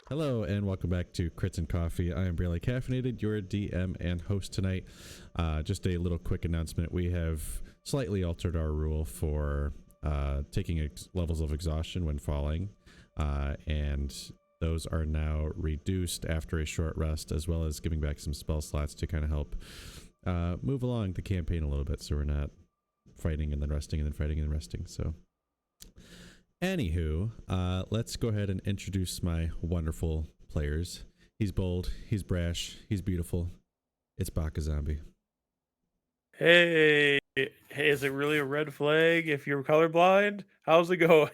Hello and welcome back to Crits and Coffee. I am BearlyCaffeinated, your DM and host tonight. Just a little quick announcement. We have slightly altered our rule for taking levels of exhaustion when falling, and those are now reduced after a short rest, as well as giving back some spell slots to kind of help move along the campaign a little bit, so we're not fighting and then resting and then fighting and resting. So anywho, let's go ahead and introduce my wonderful players. He's bold, he's brash, he's beautiful. It's BakaZombie. Hey, is it really a red flag if you're colorblind? How's it going?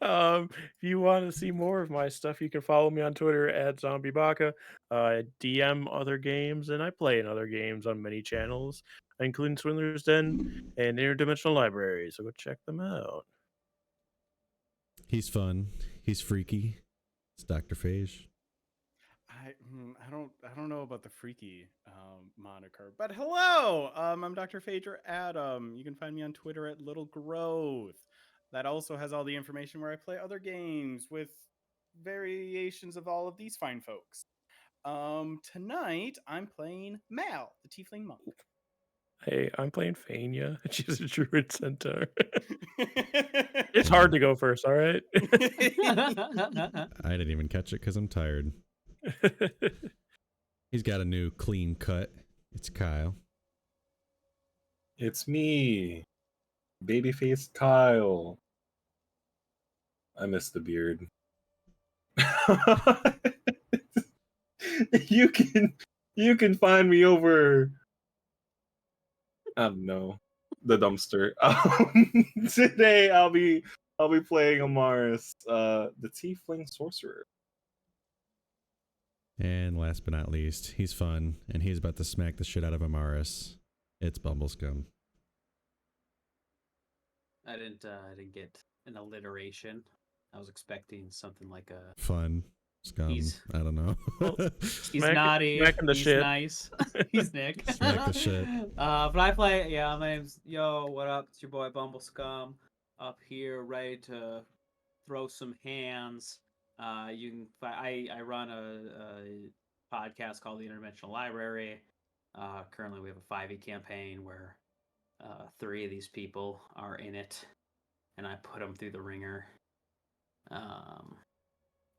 If you want to see more of my stuff, you can follow me on Twitter at ZombieBaka. I DM other games and I play in other games on many channels, including Swindler's Den and Interdimensional Library. So go check them out. He's fun, he's freaky. It's Dr. Phage. I don't know about the freaky moniker, but hello, I'm Dr. Phage or Adam. You can find me on Twitter at Little Growth. That also has all the information where I play other games with variations of all of these fine folks. Tonight I'm playing Mal, the Tiefling Monk. Hey, I'm playing Faenya. She's a druid centaur. It's hard to go first, all right? I didn't even catch it because I'm tired. He's got a new clean cut. It's Kyle. It's me, babyface Kyle. I miss the beard. You can find me over, I don't know, the dumpster. Today I'll be playing Amaris, the Tiefling Sorcerer. And last but not least, he's fun, and he's about to smack the shit out of Amaris. It's Bumbleskum. I didn't get an alliteration. I was expecting something like a Fun. Scum. I don't know. He's naughty. Smacking the he's shit. Nice. He's Nick. Smack the shit. But I play. Yeah, my name's what up? It's your boy Bumbleskum up here, ready to throw some hands. You can. I run a podcast called the Interdimensional Library. Currently, we have a 5e campaign where 3 of these people are in it, and I put them through the ringer.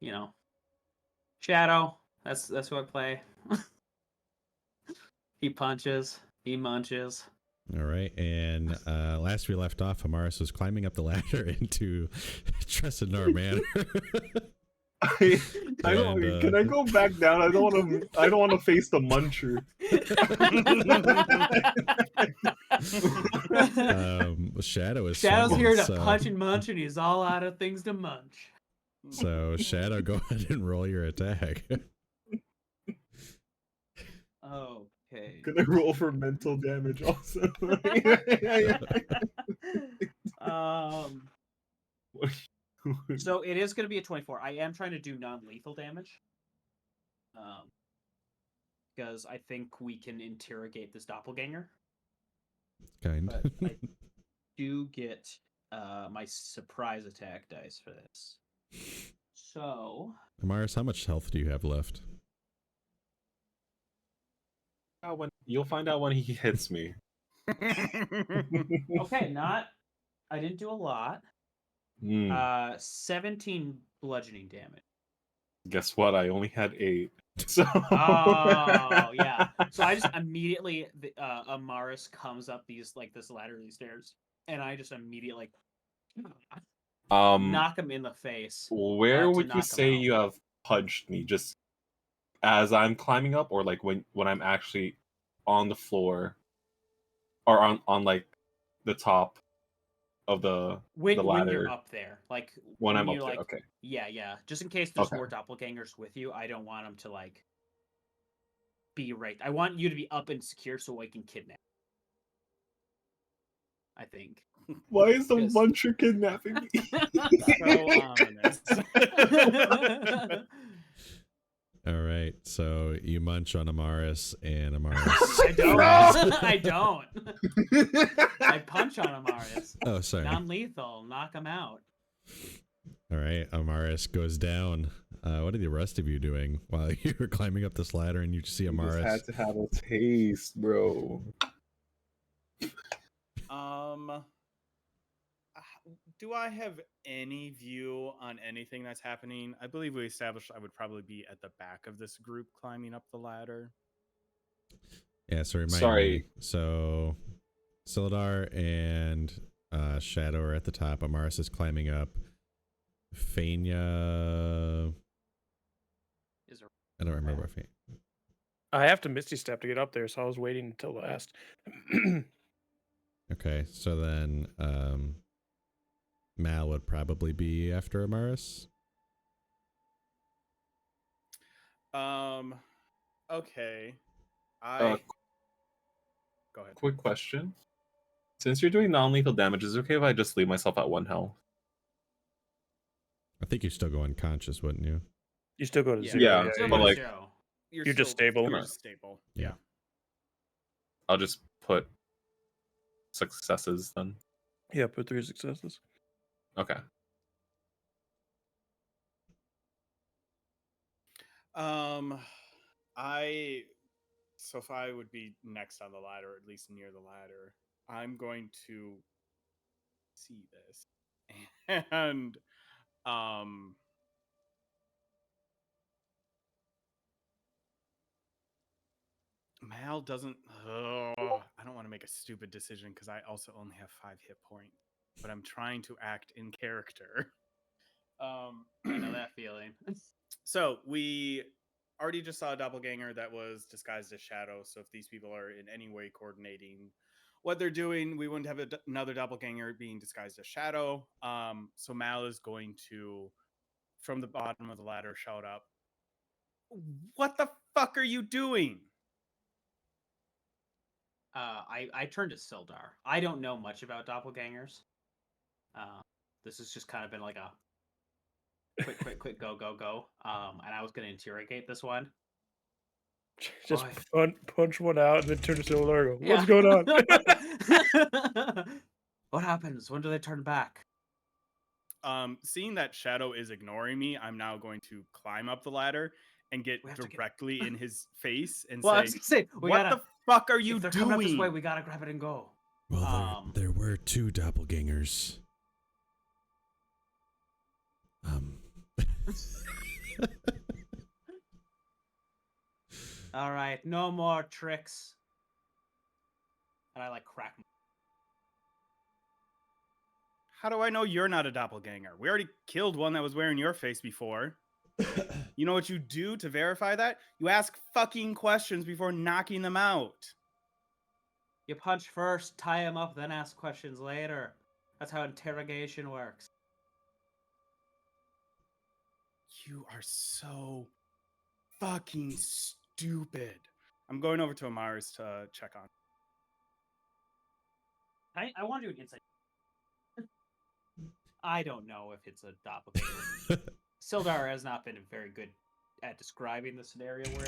You know, Shadow. That's who I play. He punches. He munches. All right, and last we left off, Amaris was climbing up the ladder into Tressador Manor. Can I go back down? I don't want to face the muncher. Shadow's Shadow's here to punch and munch, and he's all out of things to munch. So Shadow, go ahead and roll your attack. Okay. Can I roll for mental damage also? So it is going to be a 24. I am trying to do non-lethal damage. Because I think we can interrogate this doppelganger. But I do get my surprise attack dice for this. So Amaris, how much health do you have left? You'll find out when he hits me. okay, I didn't do a lot. 17 bludgeoning damage. Guess what? I only had 8. So oh yeah. So I just immediately Amaris comes up this ladder, these stairs, and I just immediately knock him in the face. Where would you say you have punched me? Just as I'm climbing up, or like when I'm actually on the floor, or on like the top of the ladder? When you're up there, like when I'm up there. Okay. Yeah. Just in case there's more doppelgangers with you, I don't want them to like be right. I want you to be up and secure so I can kidnap. I think. Why is the muncher kidnapping me? So ominous. All right, so you munch on Amaris, and Amaris. I don't. I punch on Amaris. Oh, sorry. Non-lethal. Knock him out. All right, Amaris goes down. What are the rest of you doing while you were climbing up this ladder and you see You just Amaris? had to have a taste, bro. Do I have any view on anything that's happening? I believe we established I would probably be at the back of this group climbing up the ladder. Yeah, so remind me. Sorry. So Sildar and Shadow are at the top. Amaris is climbing up. Faenya. I don't remember what Faenya. I have to Misty Step to get up there, so I was waiting until last. Okay, so then Mal would probably be after Amaris. Okay. Uh, Go ahead. Quick question. Since you're doing non-lethal damage, is it okay if I just leave myself at 1 health? I think you still go unconscious, wouldn't you? You still go to Yeah. 0. Yeah, Still but go like- zero. You're just stable. You're just stable. Yeah. I'll just put successes then. Yeah, put 3 successes. Okay. So if I would be next on the ladder, or at least near the ladder, I'm going to see this. And Mal doesn't I don't want to make a stupid decision because I also only have 5 hit points, but I'm trying to act in character. I know that feeling. So we already just saw a doppelganger that was disguised as Shadow. So if these people are in any way coordinating what they're doing, we wouldn't have another doppelganger being disguised as Shadow. So Mal is going to, from the bottom of the ladder, shout up, "What the fuck are you doing?" I turned to Sildar. I don't know much about doppelgangers. This has just kind of been like a quick, go. And I was going to interrogate this one. Just punch one out and then turn to Sildar. What's Yeah. going on? What happens? When do they turn back? Seeing that Shadow is ignoring me, I'm now going to climb up the ladder and get directly in his face and Well, I was say, gonna say, "What the fuck are you if they're doing?" coming up this way, we gotta grab it and go. Well, there were 2 doppelgangers. All right, no more tricks. And I crack. How do I know you're not a doppelganger? We already killed one that was wearing your face before. You know what you do to verify that? You ask fucking questions before knocking them out. You punch first, tie him up, then ask questions later. That's how interrogation works. You are so fucking stupid. I'm going over to Amaris to check on. I want to do an insight. I don't know if it's a doppelganger. Sildar has not been very good at describing the scenario we're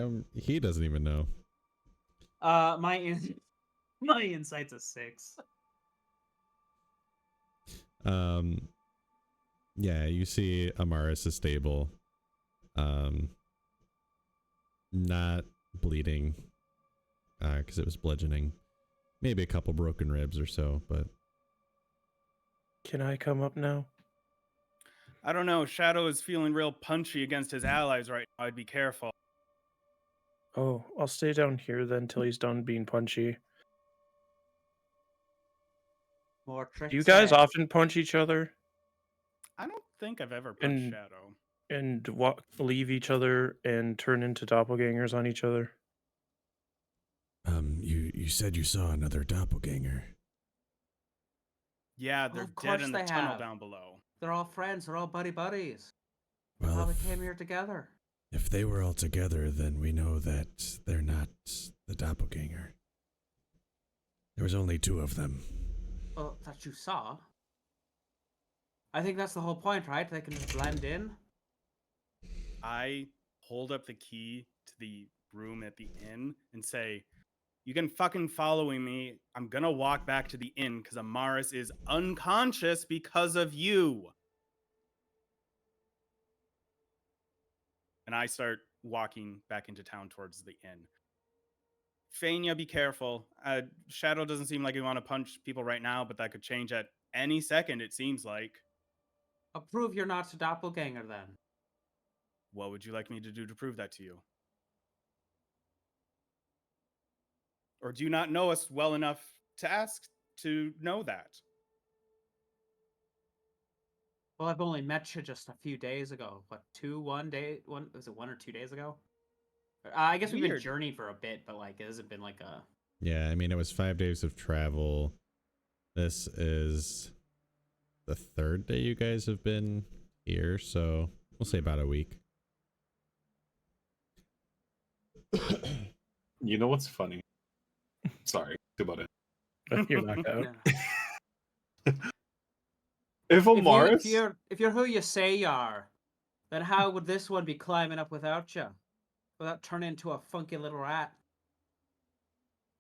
in. He doesn't even know. My insight's a 6. Yeah, you see Amaris is stable. Not bleeding. Because it was bludgeoning. Maybe a couple broken ribs or so, but... Can I come up now? I don't know. Shadow is feeling real punchy against his allies right now. I'd be careful. Oh, I'll stay down here then till he's done being punchy. More tricks. Do you guys ahead. often punch each other I don't think I've ever punched And- Shadow. and leave each other and turn into doppelgangers on each other? You said you saw another doppelganger. Yeah, Oh, they're of dead course in the they tunnel have. down below. They're all friends. They're all buddies. They Well, probably came here together. if they were all together, then we know that they're not the doppelganger. There was only 2 of them. Well, that you saw. I think that's the whole point, right? They can just blend in. I hold up the key to the room at the inn and say, "You can fucking follow me. I'm gonna walk back to the inn because Amaris is unconscious because of you." And I start walking back into town towards the inn. Faenya, be careful. Shadow doesn't seem like he want to punch people right now, but that could change at any second, it seems like. I'll prove you're not a doppelganger then. What would you like me to do to prove that to you? Or do you not know us well enough to ask to know that? Well, I've only met you just a few days ago. What, was it 1 or 2 days ago? I guess we've been Weird. journeying for a bit, but like, it hasn't been like a... Yeah, I mean, it was 5 days of travel. This is the 3rd day you guys have been here, so we'll say about a week. You know what's funny? Sorry about it. You're knocked out. Yeah. If Amaris, If you're who you say you are, then how would this one be climbing up without you? Without turning into a funky little rat?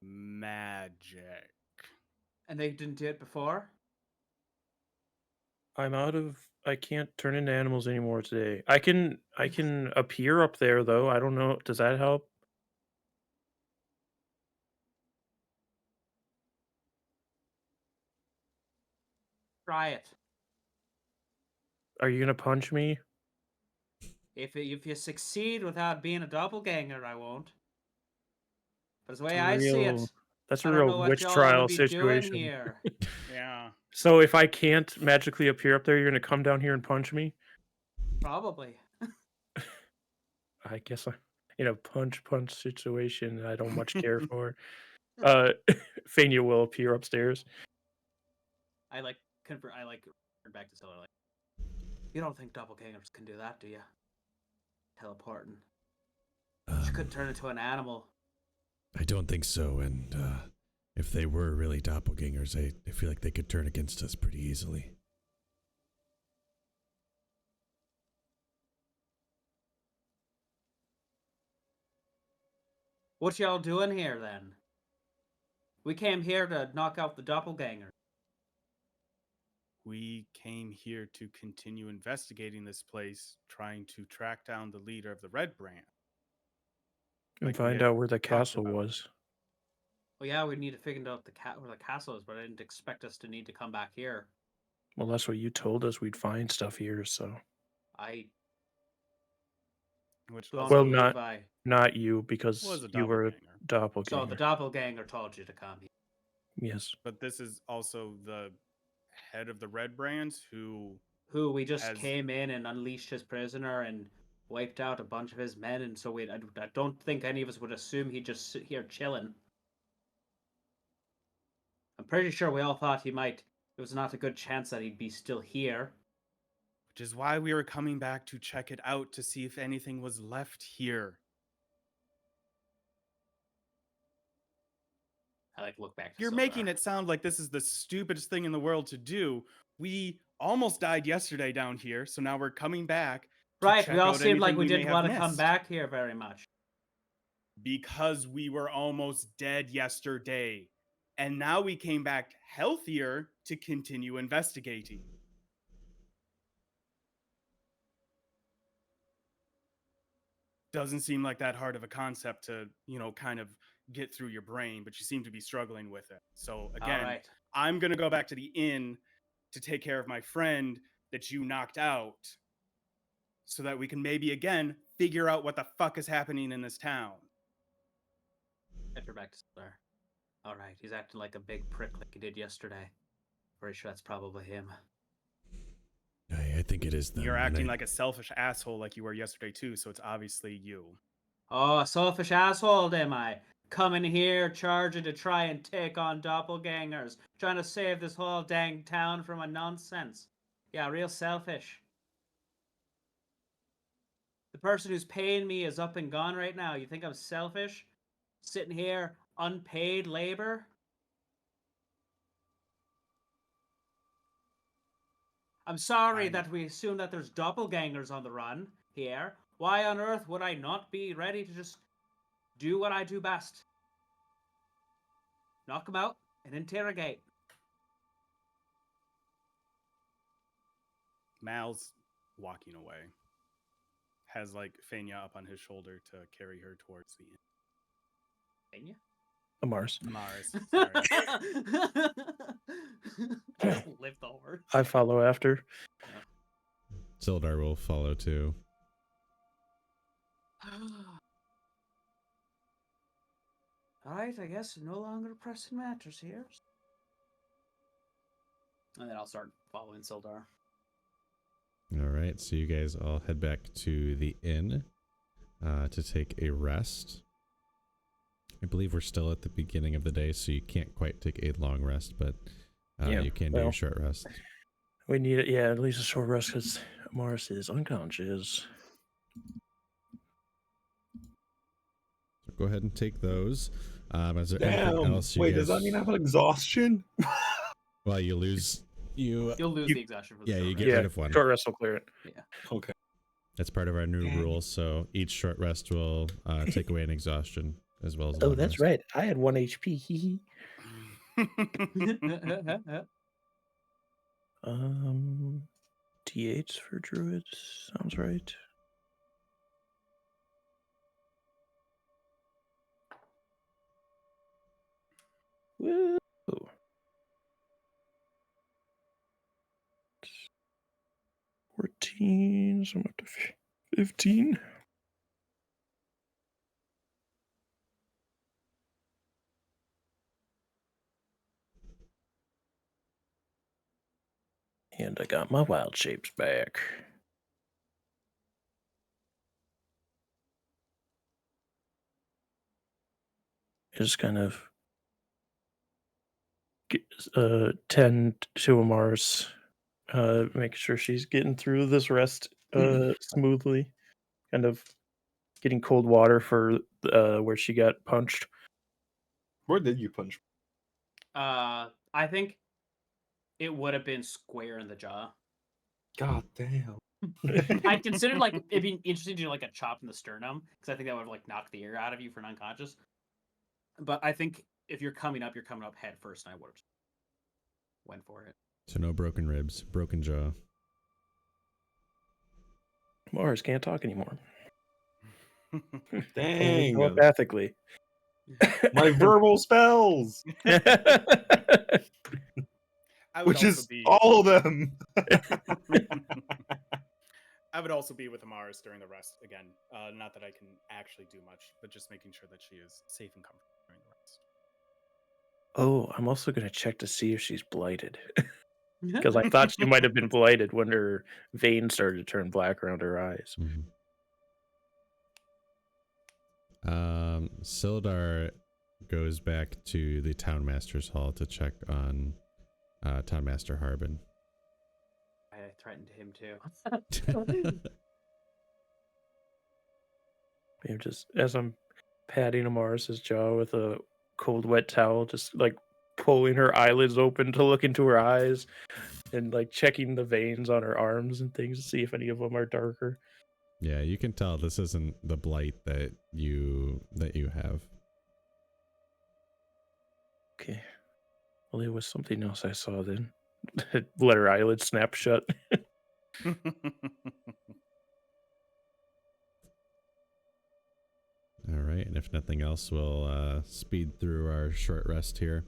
Magic. And they didn't do it before? I can't turn into animals anymore today. I can appear up there though. I don't know. Does that help? Try it. Are you gonna punch me? If you succeed without being a doppelganger, I won't. But the way It's a I see real- it, That's I a don't know real what witch y'all trial would be doing situation. here. Yeah. So if I can't magically appear up there, you're gonna come down here and punch me? Probably. I guess in a punch situation I don't much care for. Faenya will appear upstairs. I turn back to Scylla like, you don't think doppelgangers can do that, do you? Teleporting. You could turn into an animal. I don't think so, and if they were really doppelgangers, I feel like they could turn against us pretty easily. What y'all doing here then? We came here to knock out the doppelganger. We came here to continue investigating this place, trying to track down the leader of the Red Brand. And Like we find had out where the talked castle about. was. Well, yeah, we need to figure out where the castle is, but I didn't expect us to need to come back here. Well, that's what you told us we'd find stuff here, so. I Which don't Well, believe not you, because was a you were a doppelganger. doppelganger. So the doppelganger told you to come here. Yes. But this is also the head of the Red Brands who Who we just has- came in and unleashed his prisoner and wiped out a bunch of his men, and so I don't think any of us would assume he'd just sit here chilling. I'm pretty sure we all thought he might. It was not a good chance that he'd be still here. which is why we were coming back to check it out to see if anything was left here. I look back to You're Sildar. making it sound like this is the stupidest thing in the world to do. We almost died yesterday down here, so now we're coming back to Right, check we all out seemed like anything we may didn't have want to come missed. back here very much. Because we were almost dead yesterday. And now we came back healthier to continue investigating. Doesn't seem like that hard of a concept to, kind of get through your brain, but you seem to be struggling with it. So again, All right. I'm going to go back to the inn to take care of my friend that you knocked out so that we can maybe again figure out what the fuck is happening in this town. Enter back to Sildar. All right, he's acting like a big prick like he did yesterday. Pretty sure that's probably him. I think it is them. You're acting and like a selfish asshole like you were yesterday too, so it's obviously you. Oh, a selfish asshole, am I? Coming here, charging to try and take on doppelgangers, trying to save this whole dang town from a nonsense. Yeah, real selfish. The person who's paying me is up and gone right now. You think I'm selfish? Sitting here, unpaid labor? I'm sorry that we assume that there's doppelgangers on the run here. Why on earth would I not be ready to just do what I do best? Knock them out and interrogate. Mal's walking away. has like Faenya up on his shoulder to carry her towards the Faenya? Amaris. Amaris. Sorry. Just lift the horse. I follow after. Sildar will follow too. Alright, I guess no longer pressing matters here. And then I'll start following Sildar. All right, so you guys all head back to the inn to take a rest. I believe we're still at the beginning of the day, so you can't quite take a long rest, but Yeah, you can do a well. short rest. We need it, yeah, at least a short rest because Amaris is unconscious. So go ahead and take those. Is there anything Damn. else you Wait, guys... does that mean I have exhaustion? Well, you lose... You'll lose the exhaustion for the Yeah, short you rest. get rid of one. Short rest will clear it. Yeah. Okay. That's part of our new Dang. rules, so each short rest will take away an exhaustion as well as a Oh, long that's rest. right. I had 1 HP. Hee hee. D8s for druids. Sounds right. Woo. 14, so I'm up to 15. And I got my wild shapes back. Just kind of tend to Amaris, make sure she's getting through this rest smoothly. Kind of getting cold water for where she got punched. Where did you punch? I think it would have been square in the jaw. God damn. I'd considered like it being interesting to do like a chop in the sternum because I think that would have like knocked the air out of you for an unconscious. But I think if you're coming up head first, and I would have went for it. So no broken ribs, broken jaw. Mars can't talk anymore. Only Dang. telepathically. My verbal spells, I would which also is be, all of them. I would also be with Amaris during the rest again. Not that I can actually do much, but just making sure that she is safe and comfortable during the rest. Oh, I'm also going to check to see if she's blighted. Because I thought she might have been blighted when her veins started to turn black around her eyes. Sildar goes back to the Townmaster's Hall to check on Townmaster Harbin. I threatened him too. Just as I'm patting Amaris's jaw with a cold, wet towel, just like pulling her eyelids open to look into her eyes and like checking the veins on her arms and things to see if any of them are darker. Yeah, you can tell this isn't the blight that you have. Okay. Well, it was something else I saw then. Let her eyelids snap shut. All right, and if nothing else, we'll speed through our short rest here.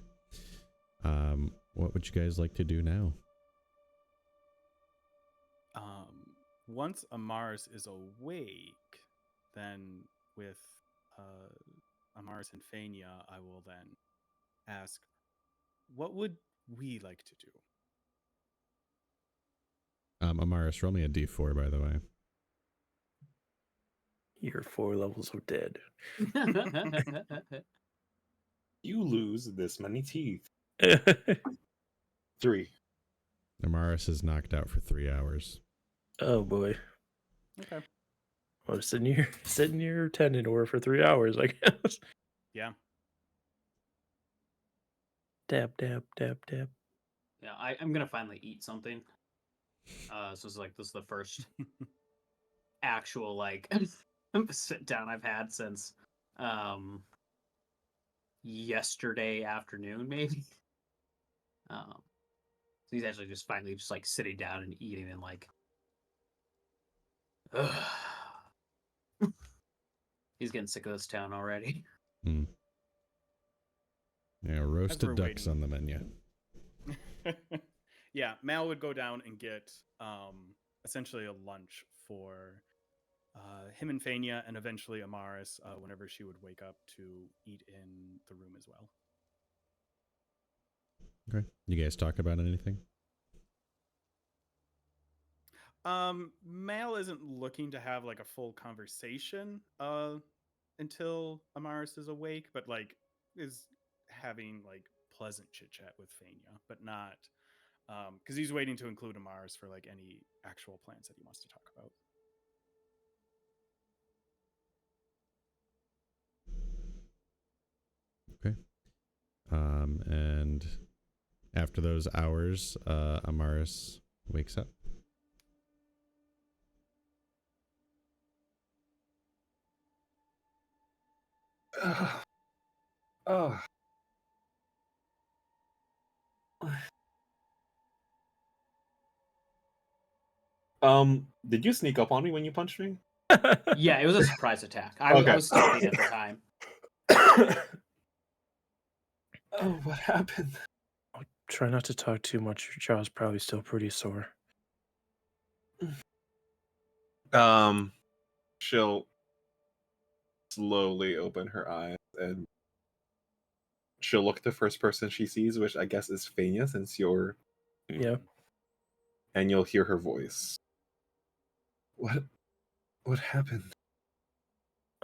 What would you guys like to do now? Once Amaris is awake, then with Amaris and Faenya, I will then ask, what would we like to do? Amaris, roll me a d4, by the way. You're 4 levels of dead. You lose this many teeth. 3. Amaris is knocked out for 3 hours. Oh boy. Okay. Well, sitting your tendon over for 3 hours, I guess. Yeah. Dab, dab, dab, dab. Yeah, I'm gonna finally eat something. So it's like this is the first actual like sit down I've had since yesterday afternoon, maybe. So he's actually just finally just like sitting down and eating and like He's getting sick of this town already. Hmm. Yeah, roasted we're ducks waiting. on the menu. Yeah, Mal would go down and get essentially a lunch for him and Faenya, and eventually Amaris whenever she would wake up to eat in the room as well. Okay. You guys talk about anything? Mal isn't looking to have like a full conversation until Amaris is awake, but like is having like pleasant chit chat with Faenya, but not because he's waiting to include Amaris for like any actual plans that he wants to talk about. Okay. And after those hours, Amaris wakes up. Oh. Did you sneak up on me when you punched me? Yeah, it was a surprise attack. I Okay. was stealthy at the time. Oh, what happened? Try not to talk too much. Your jaw's probably still pretty sore. She'll slowly open her eyes and she'll look at the first person she sees, which I guess is Faenya, since you're. Yeah. And you'll hear her voice. What happened?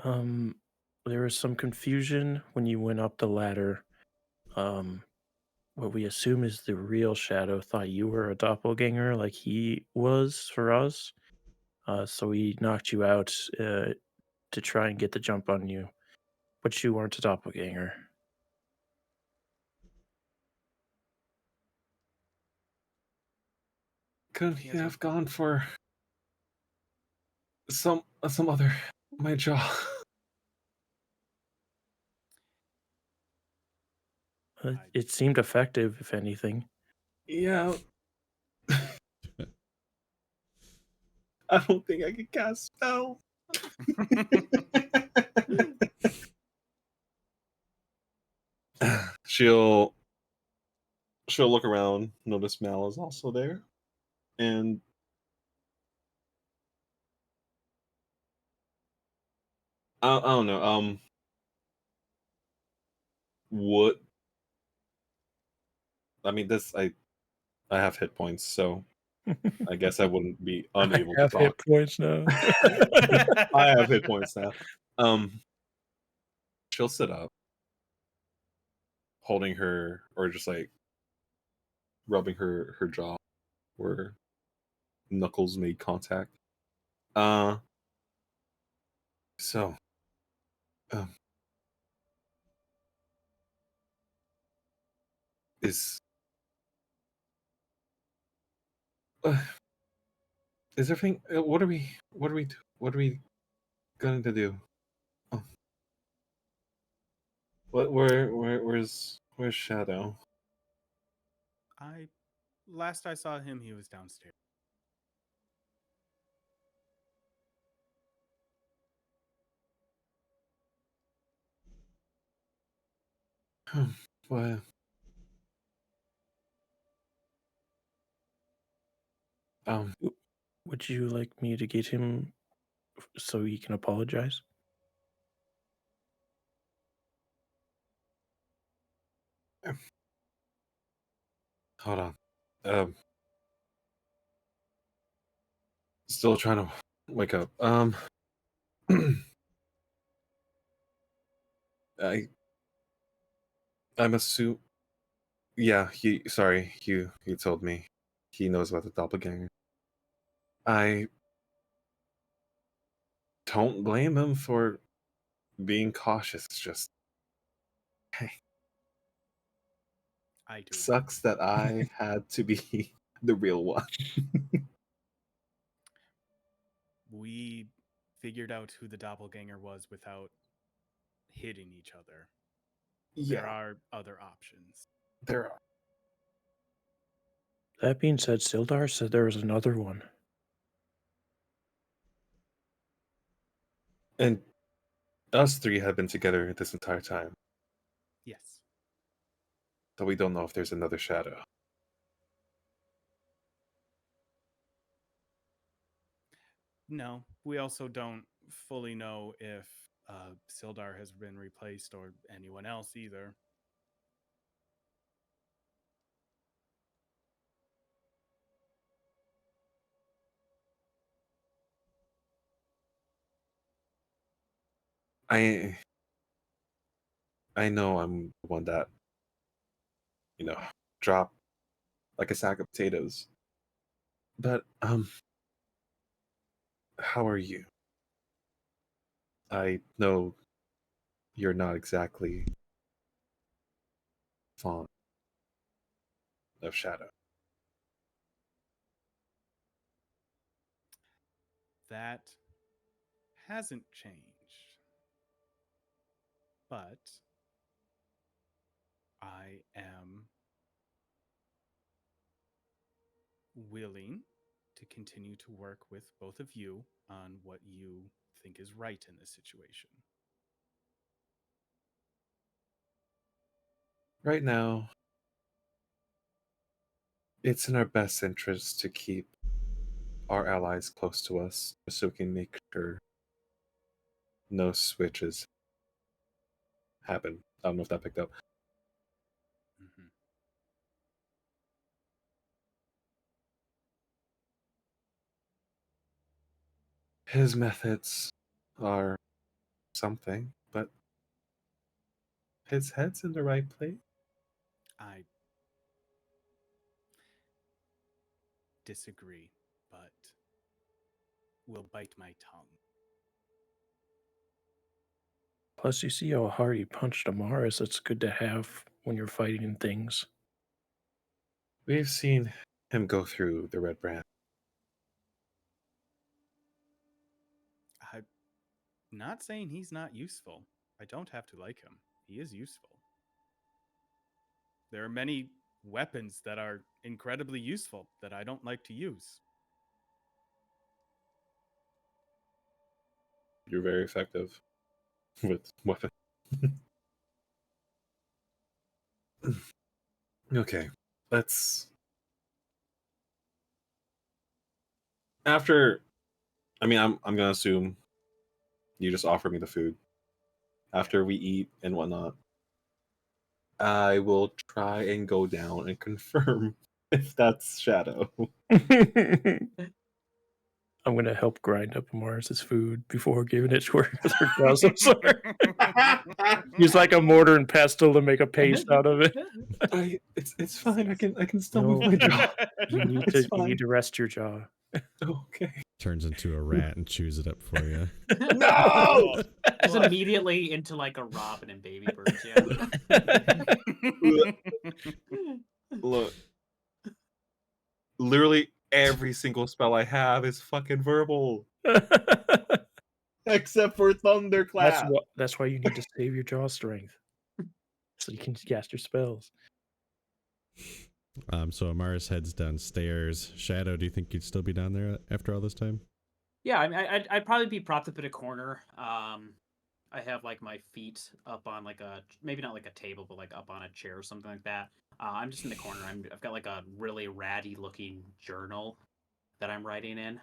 There was some confusion when you went up the ladder. What we assume is the real Shadow thought you were a doppelganger like he was for us. So he knocked you out to try and get the jump on you. But you weren't a doppelganger. Couldn't he have gone for some other my jaw? It seemed effective, if anything. Yeah. I don't think I can cast spell. She'll look around, notice Mal is also there, and I don't know. What? I mean, I have hit points, so I guess I wouldn't be unable to have talk. hit points now. I have hit points now. She'll sit up, holding her, or just like rubbing her jaw where knuckles made contact. So, is everything? What are we going to do? Oh. Where's Shadow? Last I saw him, he was downstairs. What? Would you like me to get him so he can apologize? Hold on. Still trying to wake up. I'm assuming. Yeah, he told me he knows about the doppelganger. I don't blame him for being cautious. It's just, hey, I do. Sucks that I had to be the real one. We figured out who the doppelganger was without hitting each other. Yeah, There are other options. there are. That being said, Sildar said there was another one. And Us three have been together this entire time, Yes. so we don't know if there's another shadow. No, we also don't fully know if Sildar has been replaced or anyone else either. I know I'm the one that, dropped like a sack of potatoes. But how are you? I know you're not exactly fond of shadow. That hasn't changed. But I am willing to continue to work with both of you on what you think is right in this situation. Right now, it's in our best interest to keep our allies close to us so we can make sure no switches happen. I don't know if that picked up. Mhm. His methods are something, but his head's in the right place. I disagree, but will bite my tongue. Plus, you see how hard he punched Amaris. It's good to have when you're fighting things. We've seen him go through the red brand. I'm not saying he's not useful. I don't have to like him. He is useful. There are many weapons that are incredibly useful that I don't like to use. You're very effective with weapons. Okay, let's. After, I'm gonna assume you just offer me the food. After we eat and whatnot, I will try and go down and confirm if that's shadow. I'm gonna help grind up Amaris's food before giving it to her with her jaws. Use like a mortar and pestle to make a paste out of it. It's fine. I can still move my jaw. You need It's to fine. rest your jaw. Okay. Turns into a rat and chews it up for you. No! Just immediately into like a robin and baby birds. Yeah. Look, literally every single spell I have is fucking verbal, except for thunderclap. That's why you need to save your jaw strength, so you can cast your spells. So Amaris heads downstairs. Shadow, do you think you'd still be down there after all this time? Yeah, I mean, I'd probably be propped up in a corner. I have like my feet up on like maybe not like a table, but like up on a chair or something like that. I'm just in the corner. I've got like a really ratty looking journal that I'm writing in.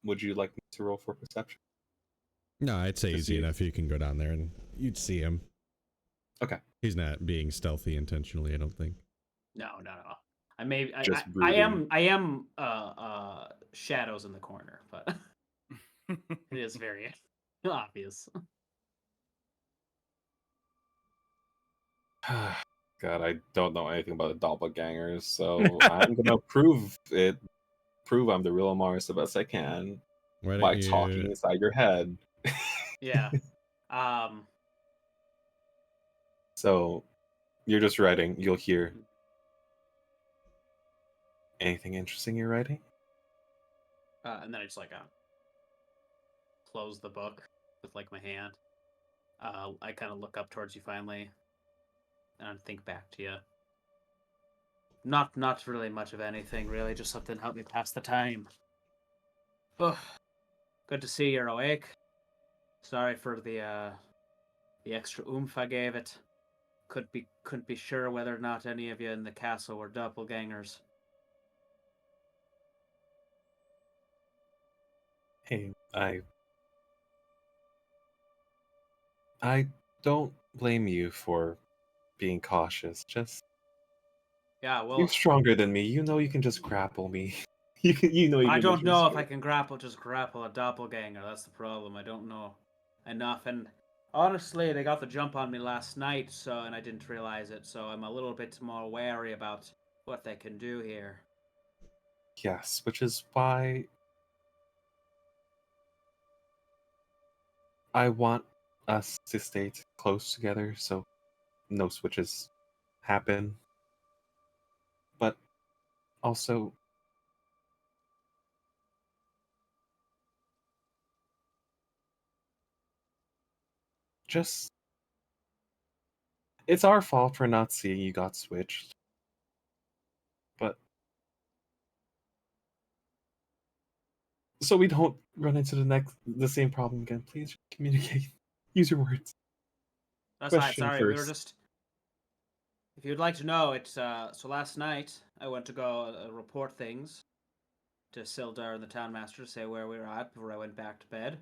Would you like me to roll for perception? No, I'd say To easy see- enough. You can go down there and you'd see him. Okay. He's not being stealthy intentionally, I don't think. No. I Just I am shadows in the corner, but it is very obvious. God, I don't know anything about the doppelgangers, so I'm gonna prove I'm the real Amaris the best I can Why by don't you talking inside your head. Yeah. So you're just writing. You'll hear anything interesting you're writing. And then I just like close the book with like my hand. I kind of look up towards you finally, and think back to you. Not really much of anything, really. Just something to help me pass the time. Oh, good to see you're awake. Sorry for the extra oomph I gave it. Couldn't be sure whether or not any of you in the castle were doppelgangers. Hey, I don't blame you for being cautious. Just Yeah, you're well, stronger than me. You know you can just grapple me. You know you I can just don't know if restore. I can just grapple a doppelganger. That's the problem. I don't know enough, and honestly, they got the jump on me last night, and I didn't realize it. So I'm a little bit more wary about what they can do here. Yes, which is why I want us to stay close together so no switches happen. But also, just it's our fault for not seeing you got switched. But so we don't run into the same problem again, please communicate. Use your words. That's right. Question Sorry, we were first. just. If you'd like to know, it's so last night I went to go report things to Sildar and the townmaster to say where we were at before I went back to bed.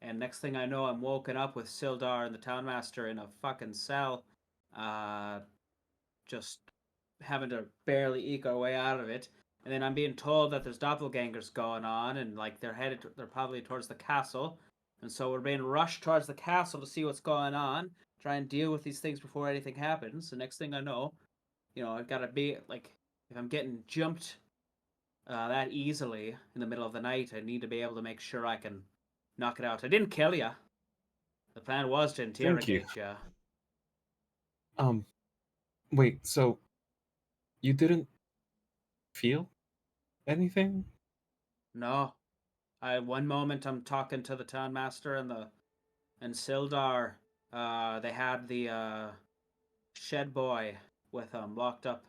And next thing I know, I'm woken up with Sildar and the townmaster in a fucking cell, just having to barely eke our way out of it. And then I'm being told that there's doppelgangers going on, and like they're probably towards the castle. And so we're being rushed towards the castle to see what's going on, try and deal with these things before anything happens. The next thing I know, I've got to be like, if I'm getting jumped that easily in the middle of the night, I need to be able to make sure I can knock it out. I didn't kill you. The plan was to Thank you. interrogate you. Wait, so you didn't feel anything? No, one moment I'm talking to the townmaster and Sildar. They had the shed boy with them locked up.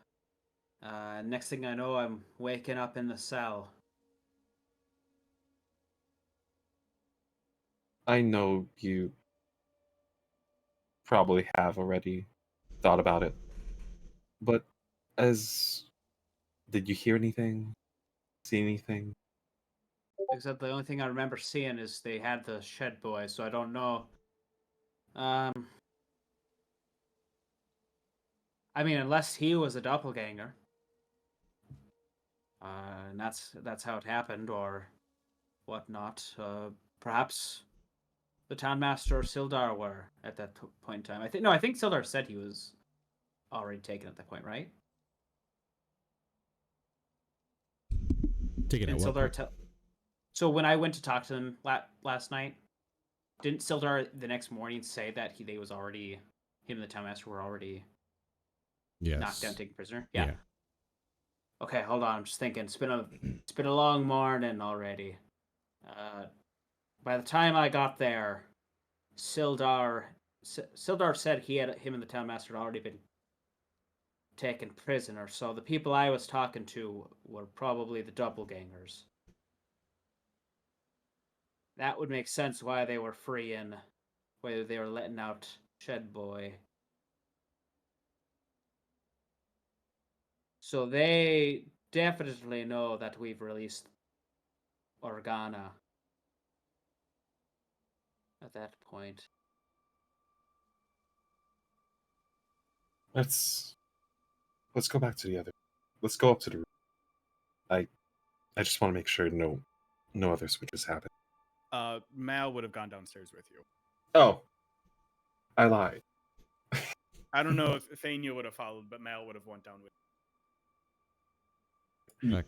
Next thing I know, I'm waking up in the cell. I know you probably have already thought about it. But as did you hear anything? See anything? Except the only thing I remember seeing is they had the shed boy, so I don't know. I mean, unless he was a doppelganger, and that's how it happened, or whatnot. Perhaps the townmaster or Sildar were at that point in time. I think Sildar said he was already taken at that point, right? Take it Didn't out. Sildar tell? So when I went to talk to them last night, didn't Sildar the next morning say that him and the townmaster were already knocked down, taken prisoner? Yeah. Okay, hold on. I'm just thinking. It's been a long morning already. By the time I got there, Sildar said him and the townmaster had already been taken prisoner. So the people I was talking to were probably the doppelgangers. That would make sense why they were freeing, why they were letting out Shed Boy. So they definitely know that we've released Organa at that point. Let's go back to the other. Let's go up to the room. I just want to make sure no other switches happen. Mal would have gone downstairs with you. Oh, I lied. I don't know if Faenya would have followed, but Mal would have went down with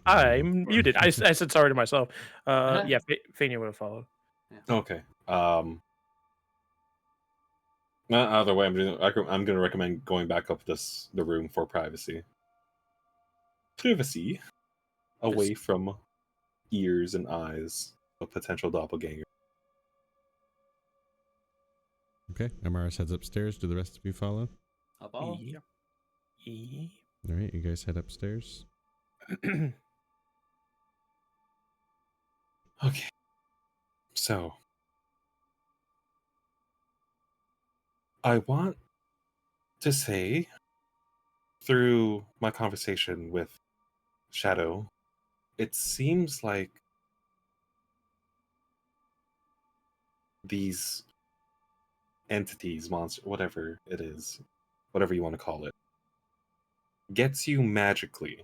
I'm muted. I said sorry to myself. Yeah, Faenya would have followed. Okay. Either way, I'm going to recommend going back up the room for privacy. Privacy, away from ears and eyes of potential doppelganger. Okay, Amaris heads upstairs. Do the rest of you follow? Up all? Yeah. All right, you guys head upstairs. Okay. So, I want to say, through my conversation with Shadow, it seems like these entities, monster, whatever it is, whatever you want to call it, gets you magically.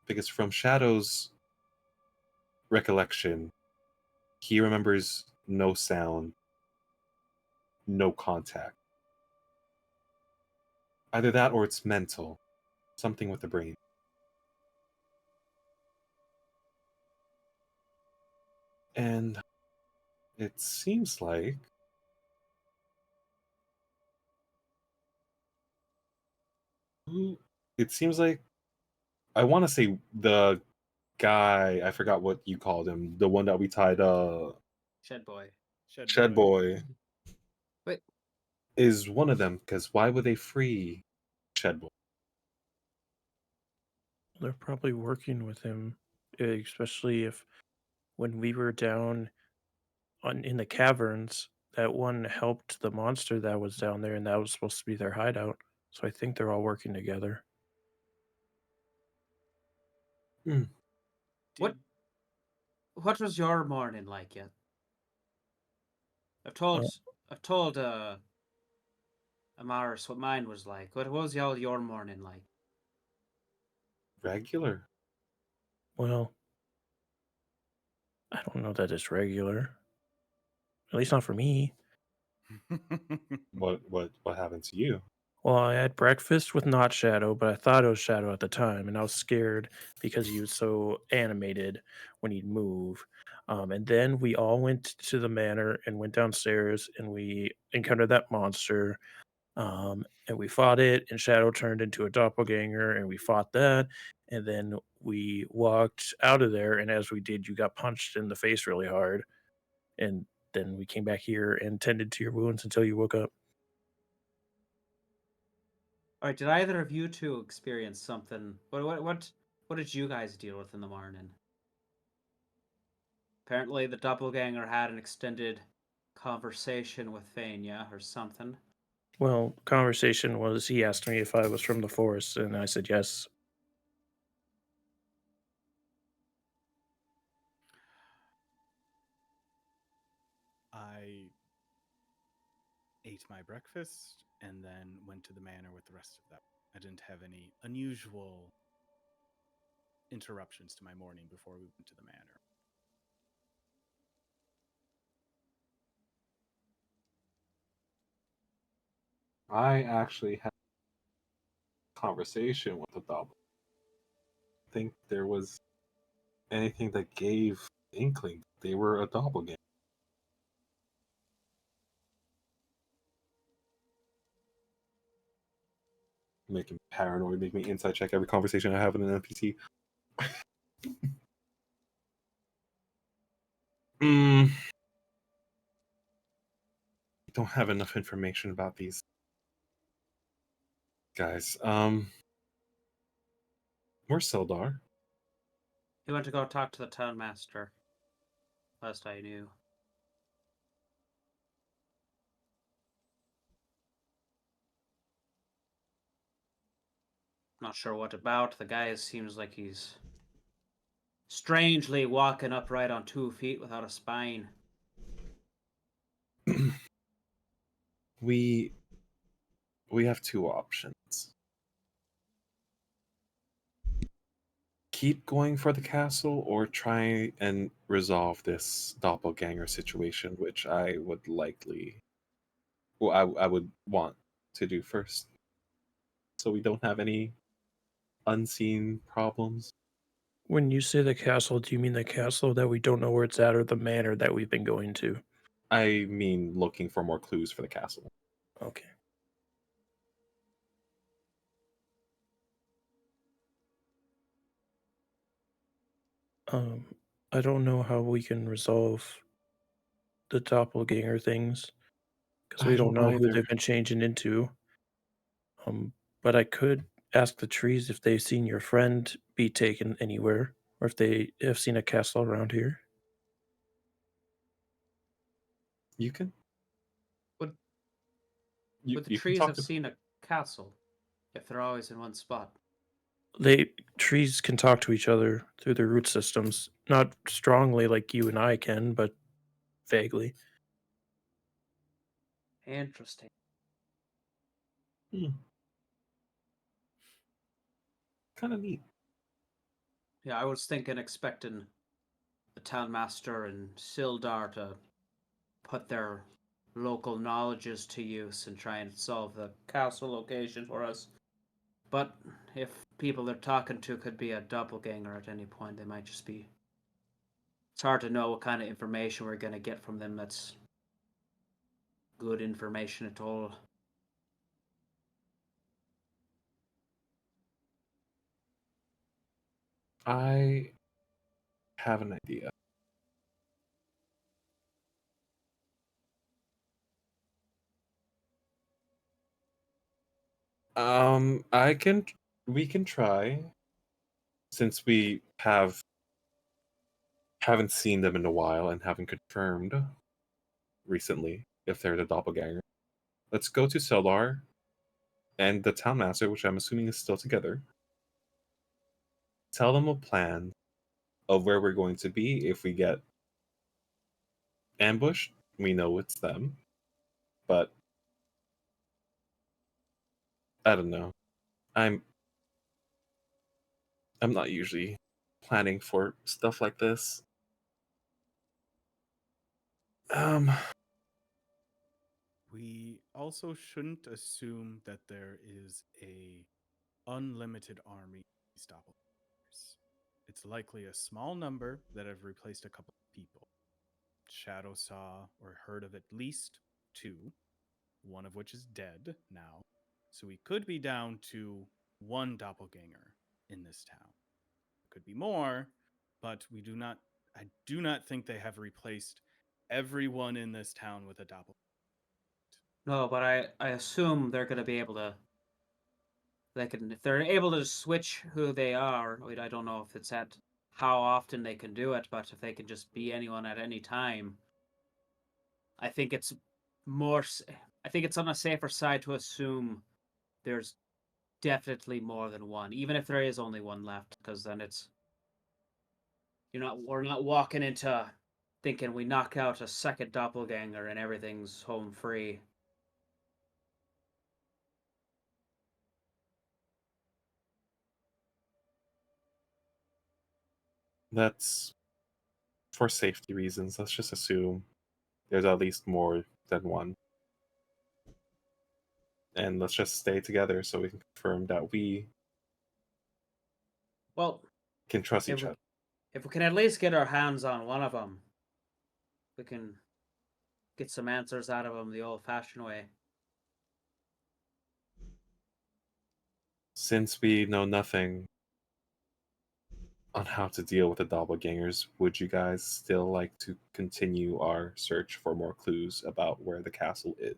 Because from Shadow's recollection, he remembers no sound, no contact. Either that or it's mental, something with the brain. And it seems like it seems like I want to say the guy, I forgot what you called him, the one that we tied Shed boy. Shed Boy Wait, is one of them, because why would they free Shed Boy? They're probably working with him, especially if when we were down in the caverns, that one helped the monster that was down there, and that was supposed to be their hideout. So I think they're all working together. what was your morning like yet? I've told Amaris what mine was like. What was your morning like? Regular. Well, I don't know that it's regular. At least not for me. What happened to you? Well, I had breakfast with not Shadow, but I thought it was Shadow at the time, and I was scared because he was so animated when he'd move. And then we all went to the manor and went downstairs, and we encountered that monster. And we fought it, and Shadow turned into a doppelganger, and we fought that. And then we walked out of there, and as we did, you got punched in the face really hard. And then we came back here and tended to your wounds until you woke up. All right, did either of you two experience something? What did you guys deal with in the morning? Apparently, the doppelganger had an extended conversation with Faenya or something. Well, conversation was he asked me if I was from the forest, and I said yes. I ate my breakfast and then went to the manor with the rest of them. I didn't have any unusual interruptions to my morning before we went to the manor. I actually had a conversation with the double. I think there was anything that gave inkling they were a doppelganger. Make me paranoid, make me inside check every conversation I have with an NPC. Don't have enough information about these guys. Where's Sildar? He went to go talk to the town master. Last I knew. Not sure what about. The guy seems like he's strangely walking upright on 2 feet without a spine. we have two options. Keep going for the castle or try and resolve this doppelganger situation, which I would likely, well, I would want to do first, so we don't have any unseen problems. When you say the castle, do you mean the castle that we don't know where it's at or the manor that we've been going to? I mean, looking for more clues for the castle. Okay. I don't know how we can resolve the doppelganger things because we I don't don't know who either. they've been changing into. But I could ask the trees if they've seen your friend be taken anywhere or if they have seen a castle around here. You can. Would You, would the you can trees talk have to. seen a castle if they're always in one spot? Trees can talk to each other through their root systems, not strongly like you and I can, but vaguely. Interesting. Kind of neat. Yeah, I was expecting the townmaster and Sildar to put their local knowledges to use and try and solve the castle location for us. But if people they're talking to could be a doppelganger at any point, they might just be. It's hard to know what kind of information we're going to get from them that's good information at all. I have an idea. I can. We can try, since we haven't seen them in a while and haven't confirmed recently if they're the doppelganger. Let's go to Sildar and the townmaster, which I'm assuming is still together. Tell them a plan of where we're going to be if we get ambushed. We know it's them, but I don't know. I'm not usually planning for stuff like this. We also shouldn't assume that there is a unlimited army of these doppelgangers. It's likely a small number that have replaced a couple of people. Shadow saw or heard of at least 2, one of which is dead now. So we could be down to 1 doppelganger in this town. Could be more, but I do not think they have replaced everyone in this town with a doppelganger. No, but I assume they're going to be able to. If they're able to switch who they are. I don't know if it's at how often they can do it, but if they can just be anyone at any time, I think it's more. I think it's on a safer side to assume there's definitely more than one, even if there is only one left, because then we're not walking into thinking we knock out a second doppelganger and everything's home free. That's for safety reasons. Let's just assume there's at least more than one. And let's just stay together so we can confirm that we can trust each other. If we can at least get our hands on one of them, we can get some answers out of them the old-fashioned way. Since we know nothing on how to deal with the doppelgangers, would you guys still like to continue our search for more clues about where the castle is?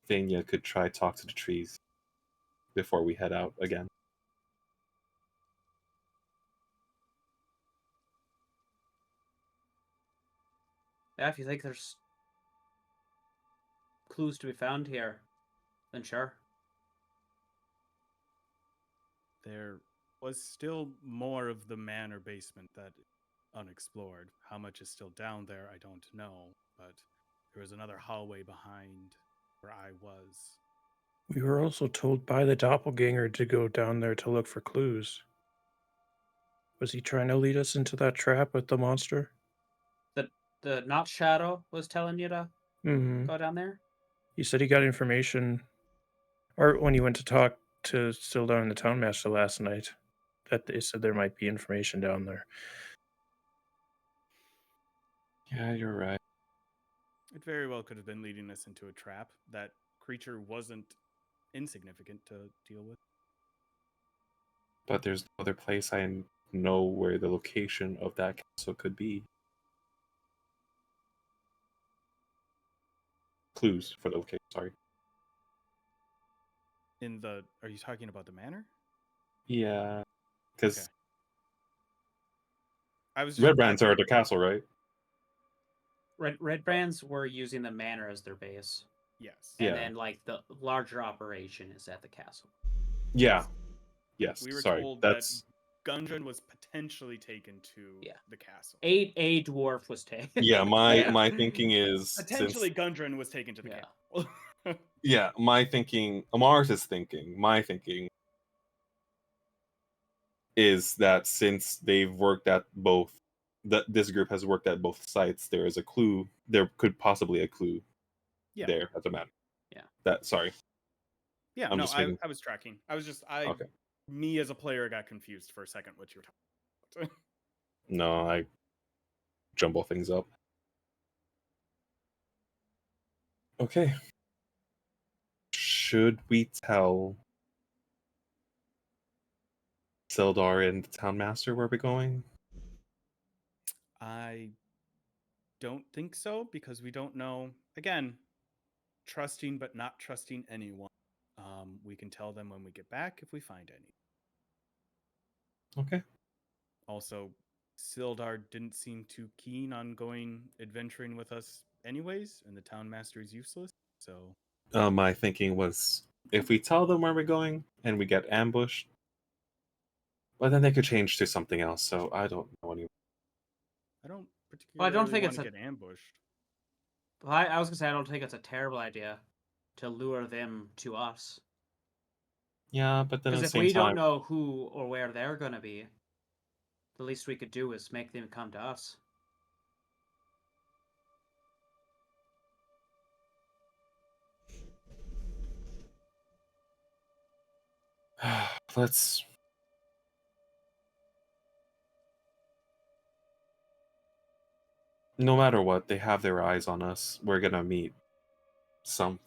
Faenya could try talk to the trees before we head out again. Yeah, if you think there's clues to be found here, then sure. There was still more of the manor basement that unexplored. How much is still down there, I don't know, but there was another hallway behind where I was. We were also told by the doppelganger to go down there to look for clues. Was he trying to lead us into that trap with the monster? The not Shadow was telling you to go down there? He said he got information, or when he went to talk to Sildar and the townmaster last night, that they said there might be information down there. Yeah, you're right. It very well could have been leading us into a trap. That creature wasn't insignificant to deal with. But there's no other place I know where the location of that castle could be. Clues for the location, sorry. Are you talking about the manor? Yeah, because I was red brands are at the castle, right? Red Brands were using the manor as their base, Yes. and Yeah. then like the larger operation is at the castle. Yeah. Yes. We were Sorry. told That's that Gundren was potentially taken to Yeah. the castle. A dwarf was taken. yeah. My Yeah. my thinking is Potentially Gundren was taken to the Yeah. castle. yeah. My thinking. Amaris' thinking. My thinking is that since they've worked at both, that this group has worked at both sites, there is a clue. There could possibly a clue Yeah. there as a matter. Yeah. That sorry. Yeah, I'm no, just making- I was tracking. I was just Okay. me as a player got confused for a second what you were talking about. No, I jumble things up. Okay. Should we tell Sildar and the Town Master where we're going? I don't think so because we don't know. Again, trusting but not trusting anyone. We can tell them when we get back if we find any. Okay. Also, Sildar didn't seem too keen on going adventuring with us anyways, and the town master is useless. So My thinking was if we tell them where we're going and we get ambushed, well, then they could change to something else. So I don't know anymore. I don't Well, I particularly don't think want it's to a- get ambushed. I was gonna say I don't think it's a terrible idea to lure them to us. Yeah, but then at Because the if same we time, don't know who or where they're gonna be, the least we could do is make them come to us. let's. No matter what, they have their eyes on us. We're gonna meet some.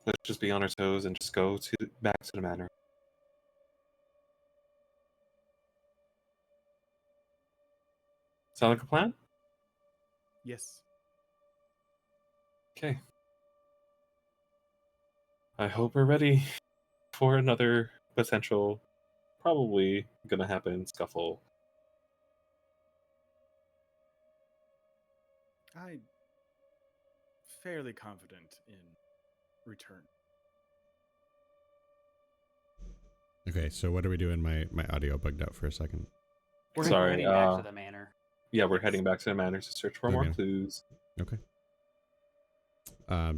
Let's just be on our toes and just go back to the manor. Sound like a plan? Yes. Okay. I hope we're ready for another potential, probably gonna happen scuffle. I'm fairly confident in return. Okay, so what are we doing? My audio bugged out for a second. We're Sorry, heading back to the manor. Yeah, we're heading back to the manor to search for more Okay. clues. Okay.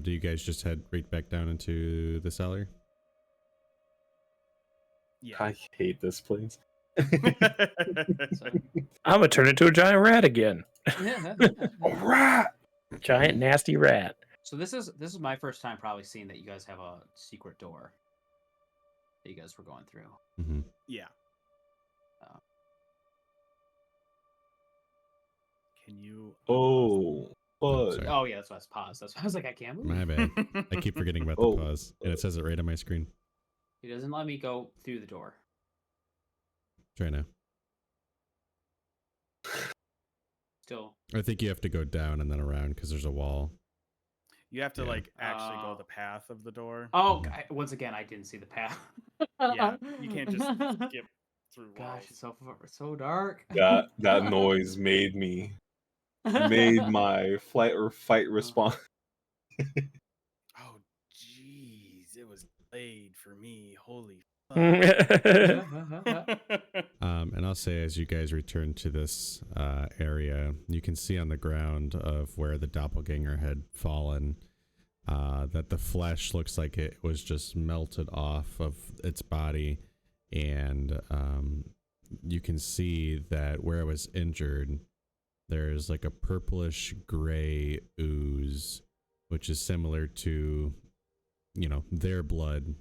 Do you guys just head right back down into the cellar? Yeah. I hate this place. I'm gonna turn into a giant rat again. Rat! Giant nasty rat. So this is my first time probably seeing that you guys have a secret door that you guys were going through. Mm-hmm. Yeah. Can you? Oh, but sorry. Oh yeah, that's why I was paused. That's why I was like, I can't move. My bad. I keep forgetting about the Oh. pause, and it says it right on my screen. He doesn't let me go through the door. Try now. Still. I think you have to go down and then around because there's a wall. You have to Yeah. like actually go Oh. the path of the door. Oh, Mhm. once again, I didn't see the path. Yeah, you can't just skip through walls. Gosh, it's so dark. that noise made my flight or fight response. Oh, jeez, it was delayed for me. Holy And I'll say, as you guys return to this area, you can see on the ground of where the doppelganger had fallen that the flesh looks like it was just melted off of its body, and you can see that where it was injured, there's like a purplish gray ooze, which is similar to, their blood.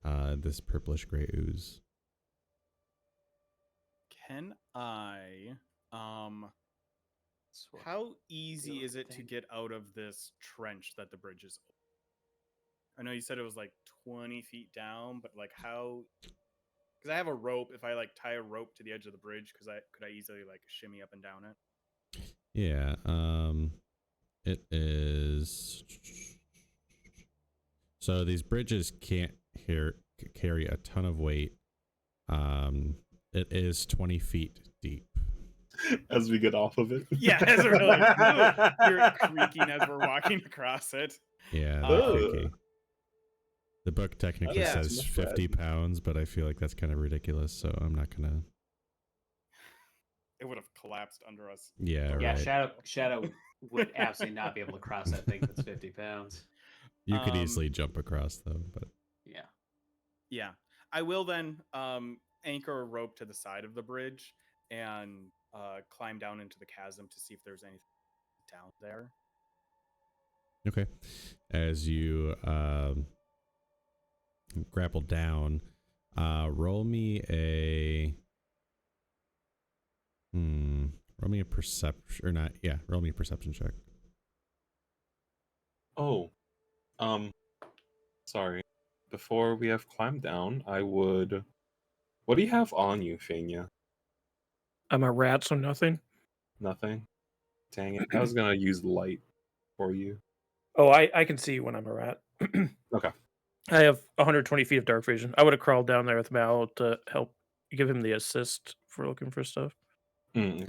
This purplish gray ooze. Can I how easy is it to get out of this trench that the bridge is open? I know you said it was like 20 feet down, but like how, because I have a rope. If I like tie a rope to the edge of the bridge, could I easily like shimmy up and down it? Yeah, it is. So these bridges can't carry a ton of weight. It is 20 feet deep. as we get off of it. Yeah, as we're like, "Ugh," you're creaking as we're walking across it. Yeah, Uh, they're creaky. The book technically Yeah. says 50 pounds, but I feel like that's kind of ridiculous, so I'm not gonna. It would have collapsed under us. Yeah, Yeah, right. Shadow would absolutely not be able to cross that thing that's 50 pounds. You could easily jump across though, but Yeah. Yeah. I will then anchor a rope to the side of the bridge and climb down into the chasm to see if there's anything down there. okay. As you grapple down, roll me a perception or not? Yeah, roll me a perception check. Oh, sorry. Before we have climbed down, I would. What do you have on you, Faenya? I'm a rat, so nothing. Nothing. Dang it! I was gonna use light for you. Oh, I can see when I'm a rat. Okay. I have 120 feet of dark vision. I would have crawled down there with Mal to help give him the assist for looking for stuff. Mm.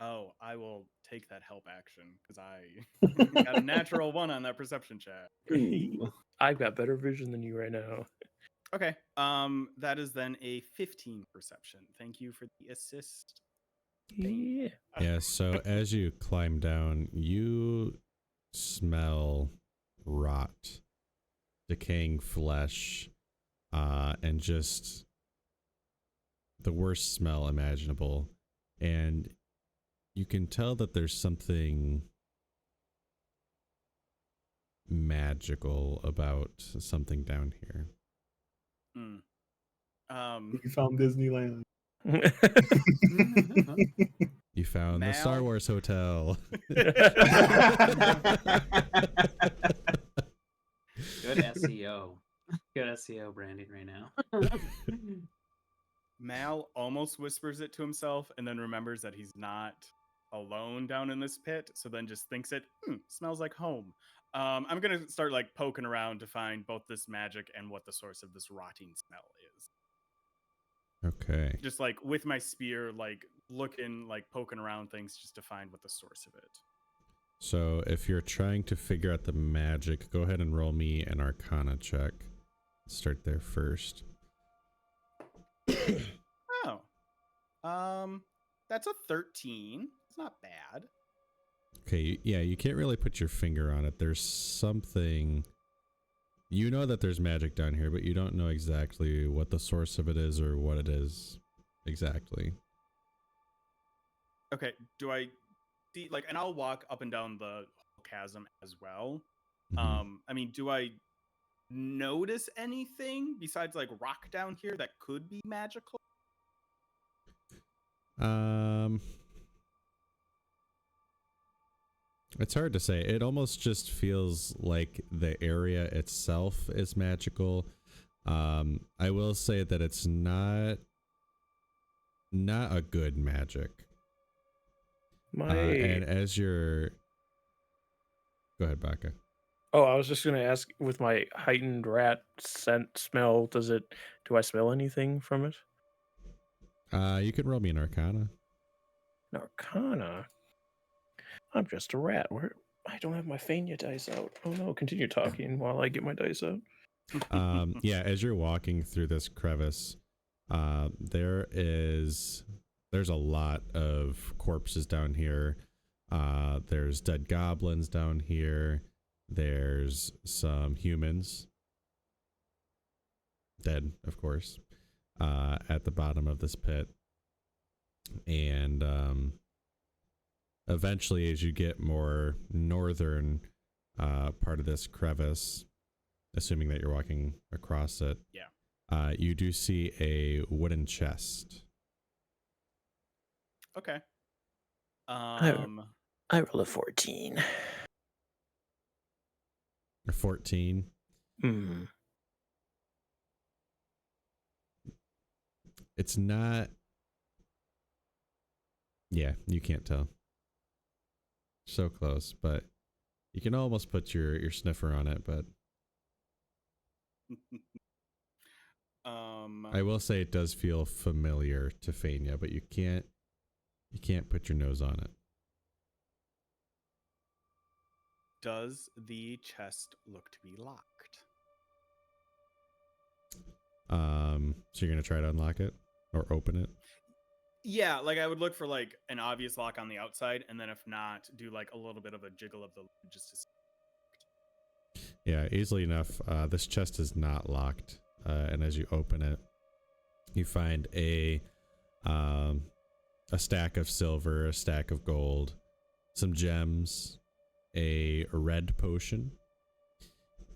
Oh, I will take that help action because I got a natural 1 on that perception check. Ooh. I've got better vision than you right now. Okay. That is then a 15 perception. Thank you for the assist. Yeah. Yeah, so as you climb down, you smell rot, decaying flesh, and just the worst smell imaginable. And you can tell that there's something magical about something down here. We found Disneyland. You found the Star Mal. Wars hotel. Good SEO. Good SEO branding right now. Mal almost whispers it to himself and then remembers that he's not alone down in this pit, so then just thinks it smells like home. I'm gonna start like poking around to find both this magic and what the source of this rotting smell is. Okay. Just like with my spear, like looking, like poking around things just to find what the source of it. So if you're trying to figure out the magic, go ahead and roll me an Arcana check. Start there first. Oh. That's a 13. It's not bad. Okay, yeah, you can't really put your finger on it. There's something... You know that there's magic down here, but you don't know exactly what the source of it is or what it is exactly. Okay, do I see, like, and I'll walk up and down the chasm as well. Mhm. I mean, do I notice anything besides like rock down here that could be magical? It's hard to say. It almost just feels like the area itself is magical. I will say that it's not a good magic. And as you're... Go ahead, Baka. Oh, I was just gonna ask, with my heightened rat scent smell, do I smell anything from it? You can roll me an Arcana. An Arcana? I'm just a rat. I don't have my Faenya dice out. Oh no, continue talking while I get my dice out. Yeah, as you're walking through this crevice, there's a lot of corpses down here. There's dead goblins down here. There's some humans, dead, of course, at the bottom of this pit. And eventually, as you get more northern part of this crevice, assuming that you're walking across it, you do see a wooden chest. Okay. I roll a 14. A 14. It's not... Yeah, you can't tell. So close, but you can almost put your sniffer on it, but I will say it does feel familiar to Faenya, but you can't You can't put your nose on it. Does the chest look to be locked? So you're gonna try to unlock it or open it? Yeah, like I would look for like an obvious lock on the outside, and then if not, do like a little bit of a jiggle of the lid just to see. Yeah, easily enough. This chest is not locked, and as you open it, you find a stack of silver, a stack of gold, some gems, a red potion,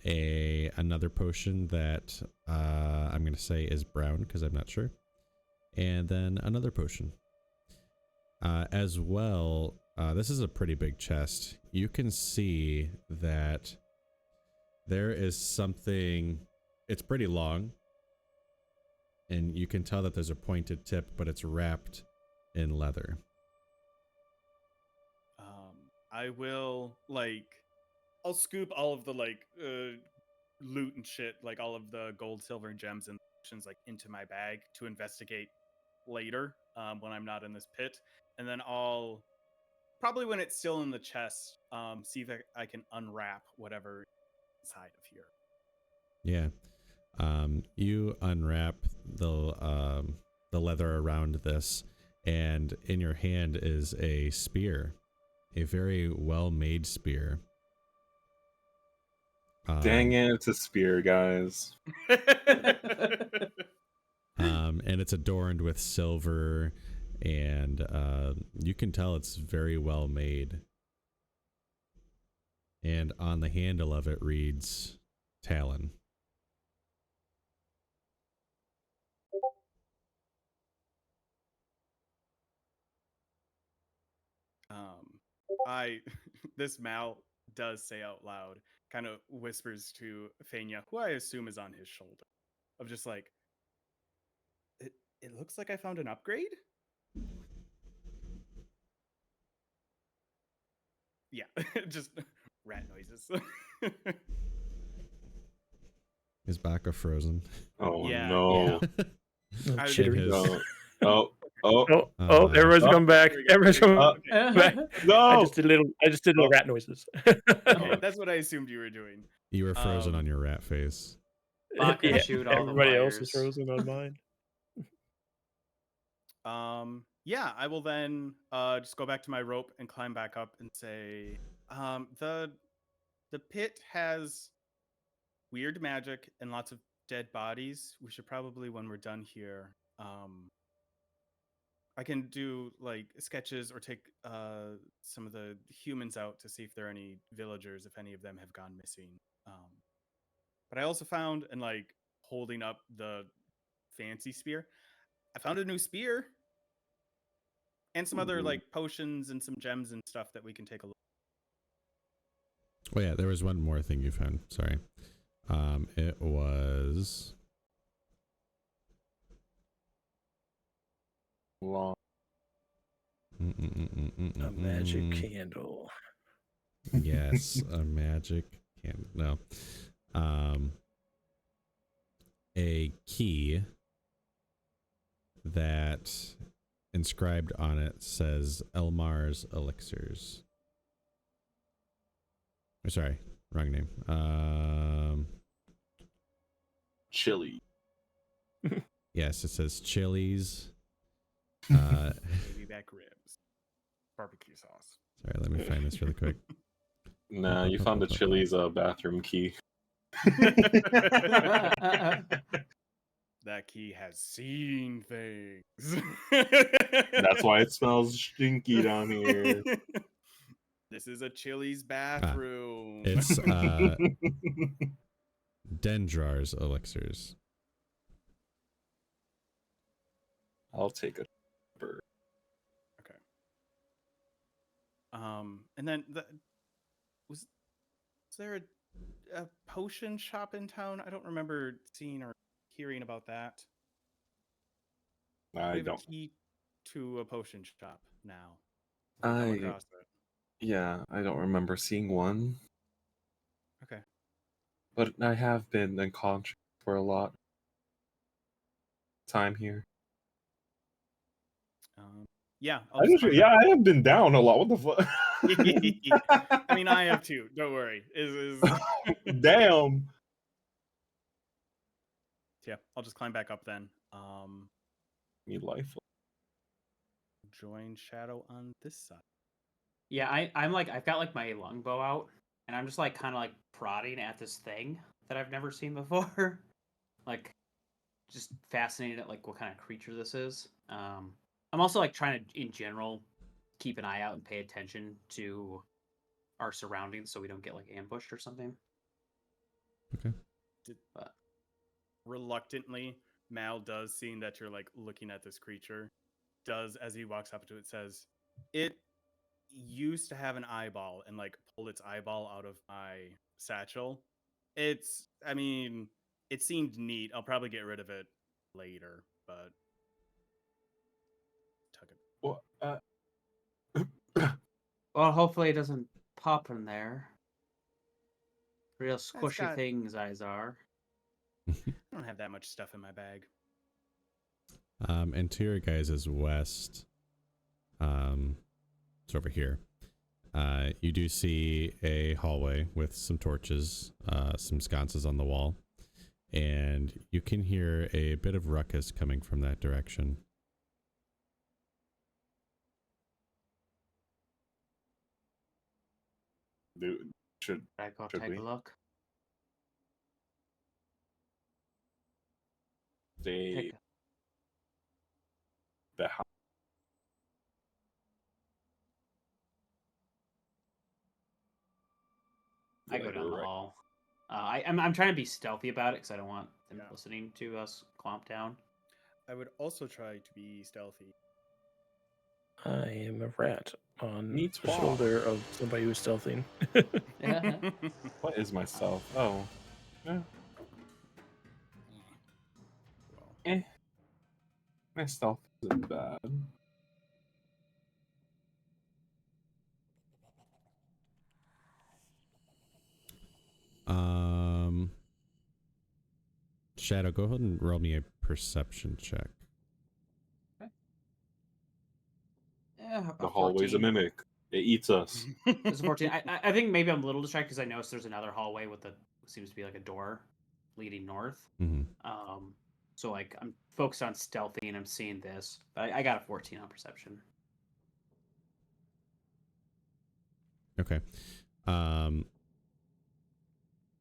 another potion that I'm gonna say is brown because I'm not sure, and then another potion. As well, this is a pretty big chest. You can see that there is something. It's pretty long, and you can tell that there's a pointed tip, but it's wrapped in leather. I will I'll scoop all of the loot and shit, like all of the gold, silver, and gems and potions like into my bag to investigate later when I'm not in this pit, and then I'll probably when it's still in the chest see if I can unwrap whatever inside of here. Yeah. You unwrap the leather around this, and in your hand is a spear, a very well-made spear. Dang it, it's a spear, guys. And it's adorned with silver, and you can tell it's very well made. And on the handle of it reads Talon. This Mal does say out loud, kind of whispers to Faenya, who I assume is on his shoulder, of just like, it looks like I found an upgrade? Yeah, just rat noises. Is Baka frozen? Oh Yeah, no. I Shit. would- His- Oh, oh, Everyone's come back. Everyone's come back. no! I just did little rat noises. Okay, that's what I assumed you were doing. You were frozen on your rat face. Baka chewed all the everybody else is wires. frozen on mine. Yeah, I will then just go back to my rope and climb back up and say, the pit has weird magic and lots of dead bodies. We should probably, when we're done here, I can do like sketches or take some of the humans out to see if there are any villagers, if any of them have gone missing. But I also found, and like holding up the fancy spear, I found a new spear and some other like potions and some gems and stuff that we can take a look. Oh yeah, there was one more thing you found. Sorry. It was Long. A magic candle. Yes, a magic candle. No. A key that inscribed on it says Elmar's Elixirs. Oh, sorry, wrong name. Chili. Yes, it says Chili's. Baby back ribs, barbecue sauce. Sorry, let me find this really quick. Nah, you found the Chili's bathroom key. That key has seen things. That's why it smells stinky down here. This is a Chili's bathroom. It's Dendrar's Elixirs. I'll take a bird. Okay. And then was there a potion shop in town? I don't remember seeing or hearing about that. I We have don't. a key to a potion shop now. Come across it. Yeah, I don't remember seeing one. Okay. But I have been in contract for a lot of time here. Yeah, I just, climb yeah, back I have been down a lot. What the fuck? up. I mean, I have too. Don't worry. Damn. Yeah, I'll just climb back up then. Need life. Join Shadow on this side. Yeah, I'm like I've got like my longbow out, and I'm just like kind of like prodding at this thing that I've never seen before. Like, just fascinated at like what kind of creature this is. I'm also like trying to, in general, keep an eye out and pay attention to our surroundings so we don't get like ambushed or something. Okay. But Reluctantly, Mal does, seeing that you're like looking at this creature, does, as he walks up to it, says, "It used to have an eyeball," and like pulled its eyeball out of my satchel. I mean, it seemed neat. I'll probably get rid of it later, but tuck it. Well, well, hopefully it doesn't pop in there. Real That's squishy got- things, eyes are. I don't have that much stuff in my bag. And to your guys' west, it's over here. You do see a hallway with some torches, some sconces on the wall, and you can hear a bit of ruckus coming from that direction. dude, should I go Should take we? a look. they Take a... the house? I go down the hall. I'm trying to be stealthy about it because I don't want them listening to us clomp down. I would also try to be stealthy. I am a rat on Neat the walk. shoulder of somebody who's stealthing. What is myself? Oh, yeah. Well, My stealth isn't bad. Shadow, go ahead and roll me a perception check. Yeah, The hallway's a 14. mimic. It eats us. It's a 14. I think maybe I'm a little distracted because I noticed there's another hallway with seems to be like a door leading north. Mm-hmm. So like I'm focused on stealthy and I'm seeing this. But I got a 14 on perception. Okay.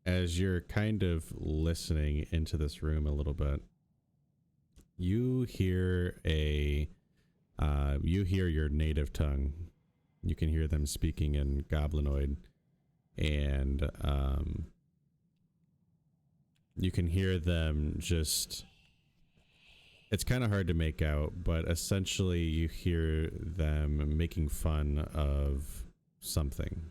As you're kind of listening into this room a little bit, you hear your native tongue. You can hear them speaking in Goblinoid, and you can hear them just. It's kind of hard to make out, but essentially you hear them making fun of something.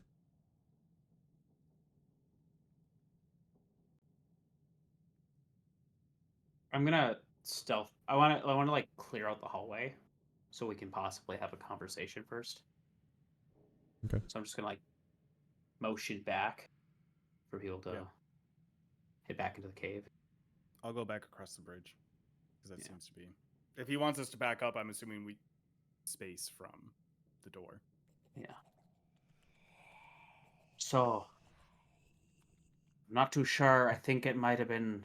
I'm gonna stealth. I want to like clear out the hallway, so we can possibly have a conversation first. Okay. So I'm just gonna like motion back for people to head back into the cave. I'll go back across the bridge because that seems to be. If he wants us to back up, I'm assuming we space from the door. Yeah. So, I'm not too sure. I think it might have been.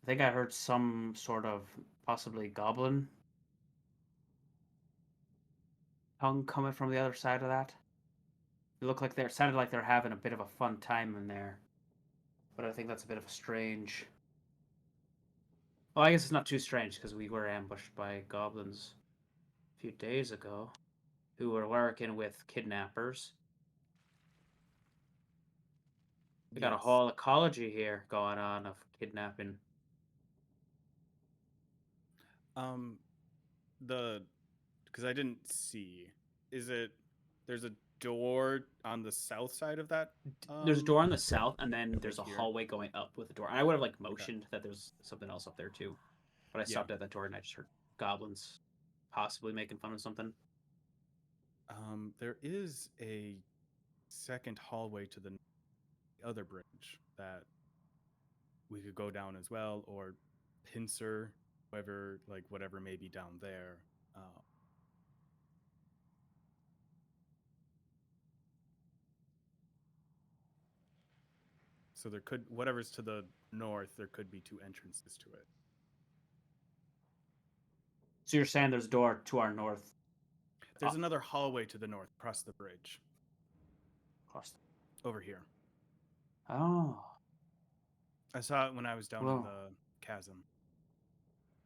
I think I heard some sort of possibly goblin tongue coming from the other side of that. It looked like sounded like they're having a bit of a fun time in there. But I think that's a bit of a strange. Well, I guess it's not too strange because we were ambushed by goblins a few days ago who were working with kidnappers. We got a whole ecology here going on of kidnapping. Because I didn't see. There's a door on the south side of that? There's a door on the south, and then there's a here. hallway going up with a door. And I would have like motioned that there's something else up there too, but I stopped at that door and I just heard goblins possibly making fun of something. There is a second hallway to the other bridge that we could go down as well, or pincer, whatever may be down there. So there could, whatever's to the north, there could be 2 entrances to it. So you're saying there's a door to our north? There's another hallway to the north across the bridge. Across Over here. Oh, I saw it when I was down in Whoa. the chasm.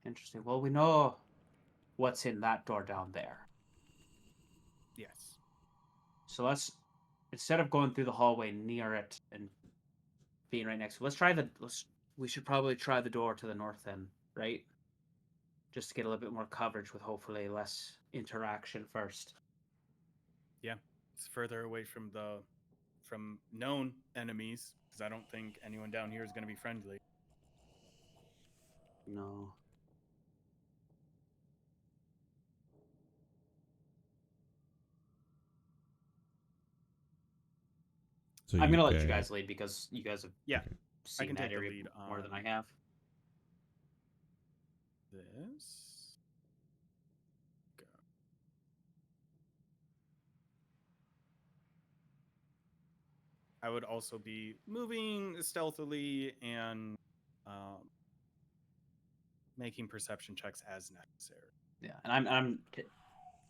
interesting. Well, we know what's in that door down there. Yes. So let's, instead of going through the hallway near it and being right next to it, we should probably try the door to the north then, right? Just to get a little bit more coverage with hopefully less interaction first. Yeah. It's further away from known enemies, because I don't think anyone down here is going to be friendly. No. So I'm gonna let you guys lead because you guys have Yeah. seen can that take the area lead more than I on- have. This. Go. I would also be moving stealthily and making perception checks as necessary. Yeah, and I'm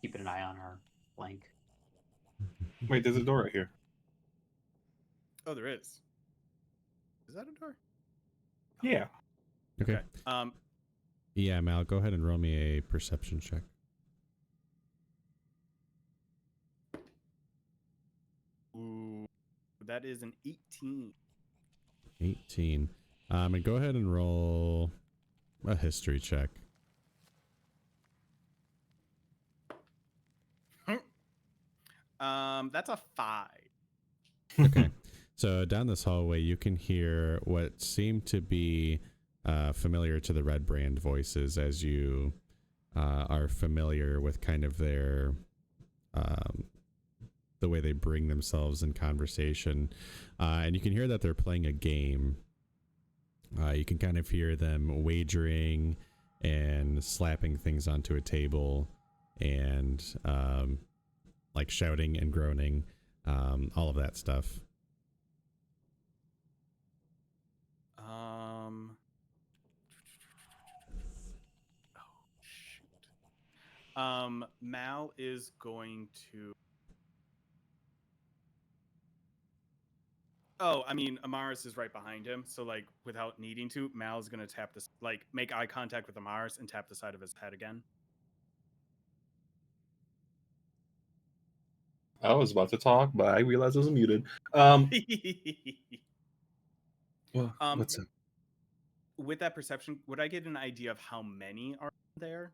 keeping an eye on our flank. Wait, there's a door right here. Oh, there is. Is that a door? Yeah. Okay. Yeah, Mal, go ahead and roll me a perception check. Ooh, that is an 18. 18. And go ahead and roll a history check. That's a 5. Okay. So down this hallway, you can hear what seem to be familiar to the Red Brand voices as you are familiar with kind of their the way they bring themselves in conversation. And you can hear that they're playing a game. You can kind of hear them wagering and slapping things onto a table and like shouting and groaning, all of that stuff. Oh shoot. Mal is going to. Oh, I mean, Amaris is right behind him, so like without needing to, Mal's gonna tap this, like make eye contact with Amaris and tap the side of his head again. I was about to talk, but I realized I was muted. What's up? With that perception, would I get an idea of how many are there?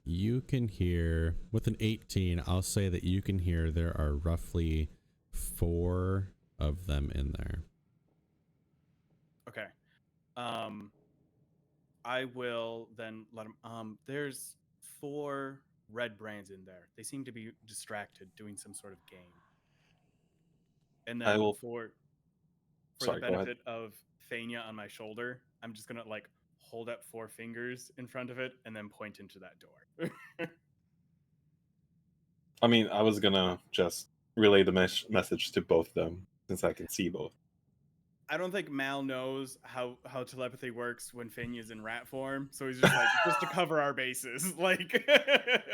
You can hear with an 18, I'll say that you can hear there are roughly 4 of them in there. Okay. I will then let him. There's 4 red brands in there. They seem to be distracted doing some sort of game. And then I will. for Sorry, the go ahead. benefit of Faenya on my shoulder, I'm just gonna like hold up 4 fingers in front of it and then point into that door. I mean, I was gonna just relay the message to both of them since I can see both. I don't think Mal knows how telepathy works when Fenya's in rat form, so he's just like just to cover our bases. Like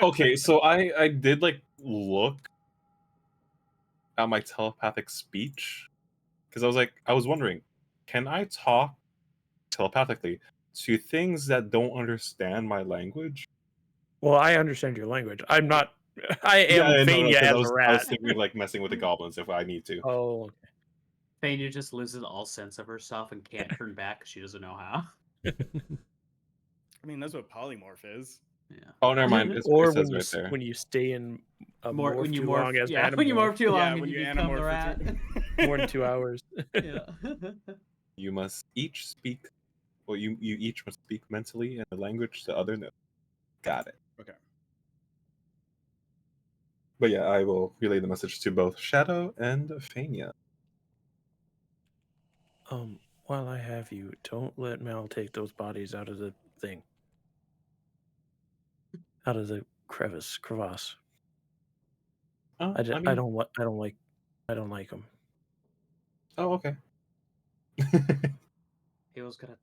Okay, so I did like look at my telepathic speech because I was wondering, can I talk telepathically to things that don't understand my language? Well, I understand your language. I'm not. I am no, Faenya because as I a was rat. thinking of like messing with the goblins if I need to. Oh, Faenya just loses all sense of herself and can't turn back because she doesn't know how. I mean, that's what polymorph is. Yeah. Oh, never mind. or It when says you right there. when you stay in a More morph when you too morph, long as yeah, Animorph. when you morph too long Yeah, and when you you become the anamorph rat. more than 2 hours. Yeah. You must each speak. Well, you each must speak mentally in a language the other knows. Got it. Okay. But yeah, I will relay the message to both Shadow and Faenya. While I have you, don't let Mal take those bodies out of the thing. Out of the crevasse. Oh, I don't like them. Oh, okay. He was gonna.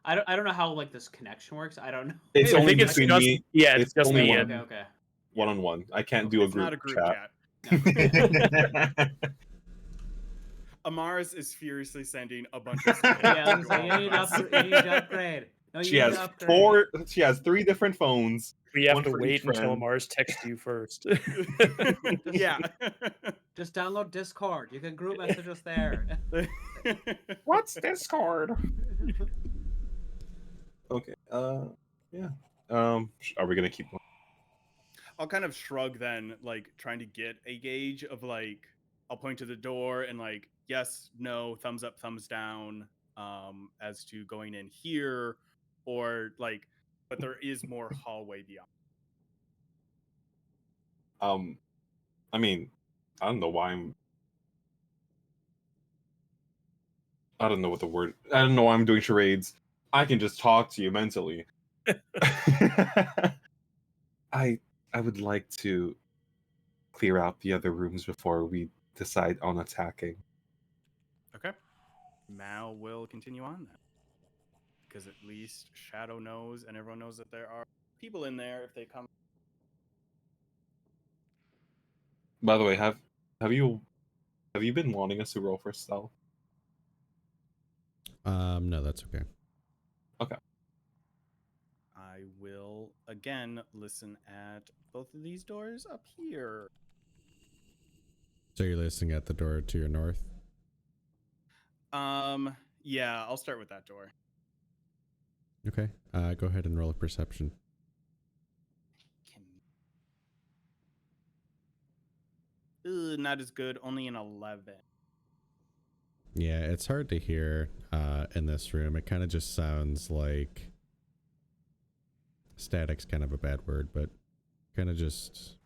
I don't know how like this connection works. I don't know. It's I only think it's between just me. it's just only me one. and Okay. One-on-one. I can't do a It's group not a group chat. chat. Amaris is furiously sending a bunch of signals Yeah, I was to like, all you of need, us. you need to upgrade. No, you She need has to upgrade. She has 3 different phones. we have one to for wait each until friend. Mars texts you first. Yeah. Just download Discord. You can group message us there. What's Discord? Okay. Yeah. Are we gonna keep going? I'll kind of shrug then, like trying to get a gauge of like I'll point to the door and like yes, no, thumbs up, thumbs down, as to going in here, or like, but there is more hallway beyond. I mean, I don't know why I don't know what the word. I don't know why I'm doing charades. I can just talk to you mentally. I would like to clear out the other rooms before we decide on attacking. Okay. Mal will continue on then. Because at least Shadow knows and everyone knows that there are people in there if they come. By the way, have you been wanting us to roll for stealth? No, that's okay. I will again listen at both of these doors up here. So you're listening at the door to your north. Yeah, I'll start with that door. Okay. Go ahead and roll a perception. Not as good, only an 11. Yeah, it's hard to hear in this room. It kind of just sounds like static's kind of a bad word, but kind of just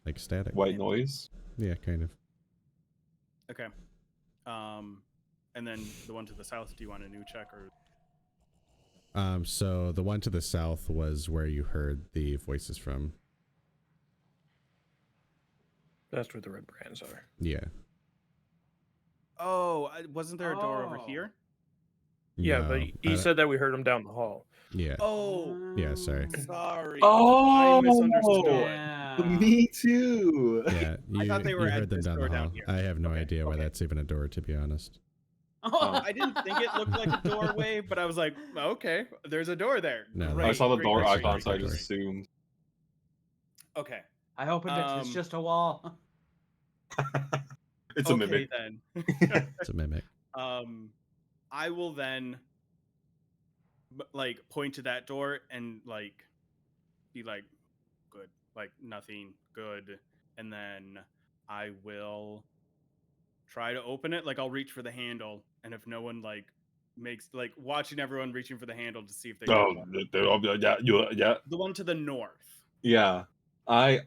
like static. White noise. Yeah, kind of. Okay. And then the one to the south, do you want a new check or? So the one to the south was where you heard the voices from. That's where the red brands are. Yeah. Oh, wasn't there a door over Oh. here? Yeah, No, but I he don't- said that we heard him down the hall. Yeah. Oh, Yeah, sorry. sorry. Oh, I misunderstood. Yeah. Me too. Yeah, I thought they were you at heard them this down door the down hall. here. I have no Okay, idea why okay. that's even a door, to be honest. I didn't think it looked like a doorway, but I was like, okay, there's a door there. No, Great, I saw the great, door great, icon, great, so I great, just great. assumed. Okay. I opened it. It's just a wall. It's a Okay mimic. then. It's a mimic. I will then like point to that door and like be like, good, like nothing, good, and then I will try to open it. Like I'll reach for the handle, and if no one like makes like watching everyone reaching for the handle to see if they do Oh, yeah. the one to the north. Yeah. I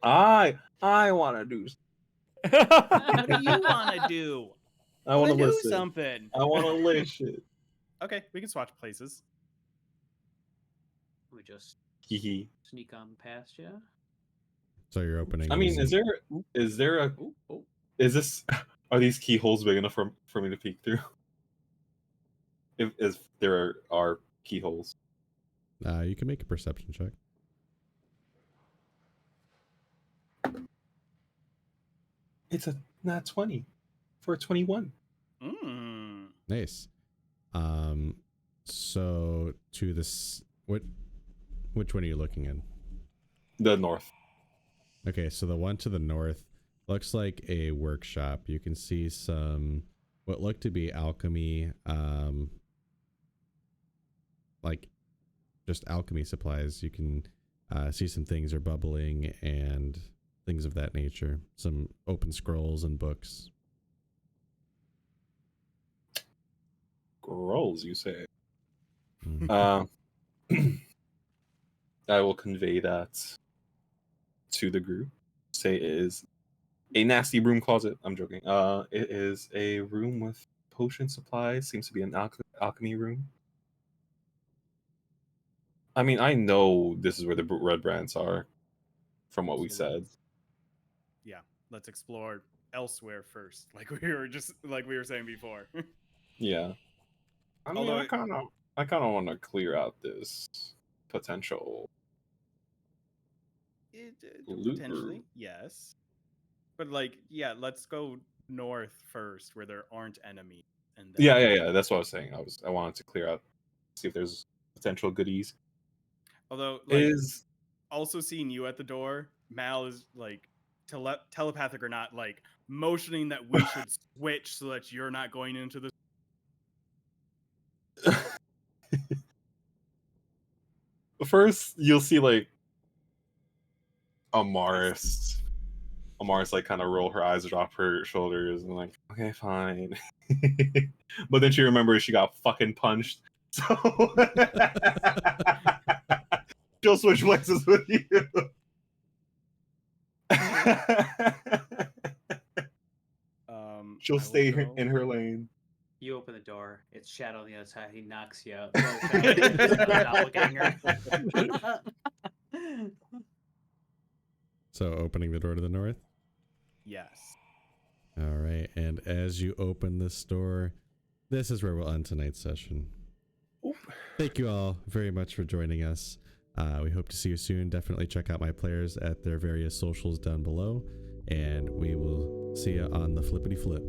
want to do. What do you want to do? I want to do listen. something. I want to listen. Okay, we can swatch places. We just Hee hee. sneak on past you. So you're opening. I mean, is there a Oh. is this are these keyholes big enough for me to peek through? If there are keyholes. You can make a perception check. It's a nat 20 for a 21. Nice. So to this, which one are you looking in? The north. Okay, so the one to the north looks like a workshop. You can see some what look to be alchemy, like just alchemy supplies. You can see some things are bubbling and things of that nature. Some open scrolls and books. Scrolls, you say? Mhm. I will convey that to the group. Say it is a nasty broom closet. I'm joking. It is a room with potion supplies. Seems to be an alchemy room. I mean, I know this is where the red brands are, from what we said. Yeah, let's explore elsewhere first, like we were saying before. Yeah. I mean, Although I kind of want to clear out this potential loot potentially, room. yes. But like, yeah, let's go north first, where there aren't enemies, and then Yeah. That's what I was saying. I wanted to clear out, see if there's potential goodies. Although, like, Is also seeing you at the door, Mal is like telepathic or not, like motioning that we should switch so that you're not going into the. first you'll see like Amaris like kind of roll her eyes, drop her shoulders, and like, okay, fine. But then she remembers she got fucking punched, so she'll switch places with you. She'll stay in her lane. You open the door. It's Shadow on the other side. He knocks you out. Doppelganger. So opening the door to the north. Yes. All right, and as you open this door, this is where we'll end tonight's session. Thank you all very much for joining us. We hope to see you soon. Definitely check out my players at their various socials down below, and we will see you on the flippity flip.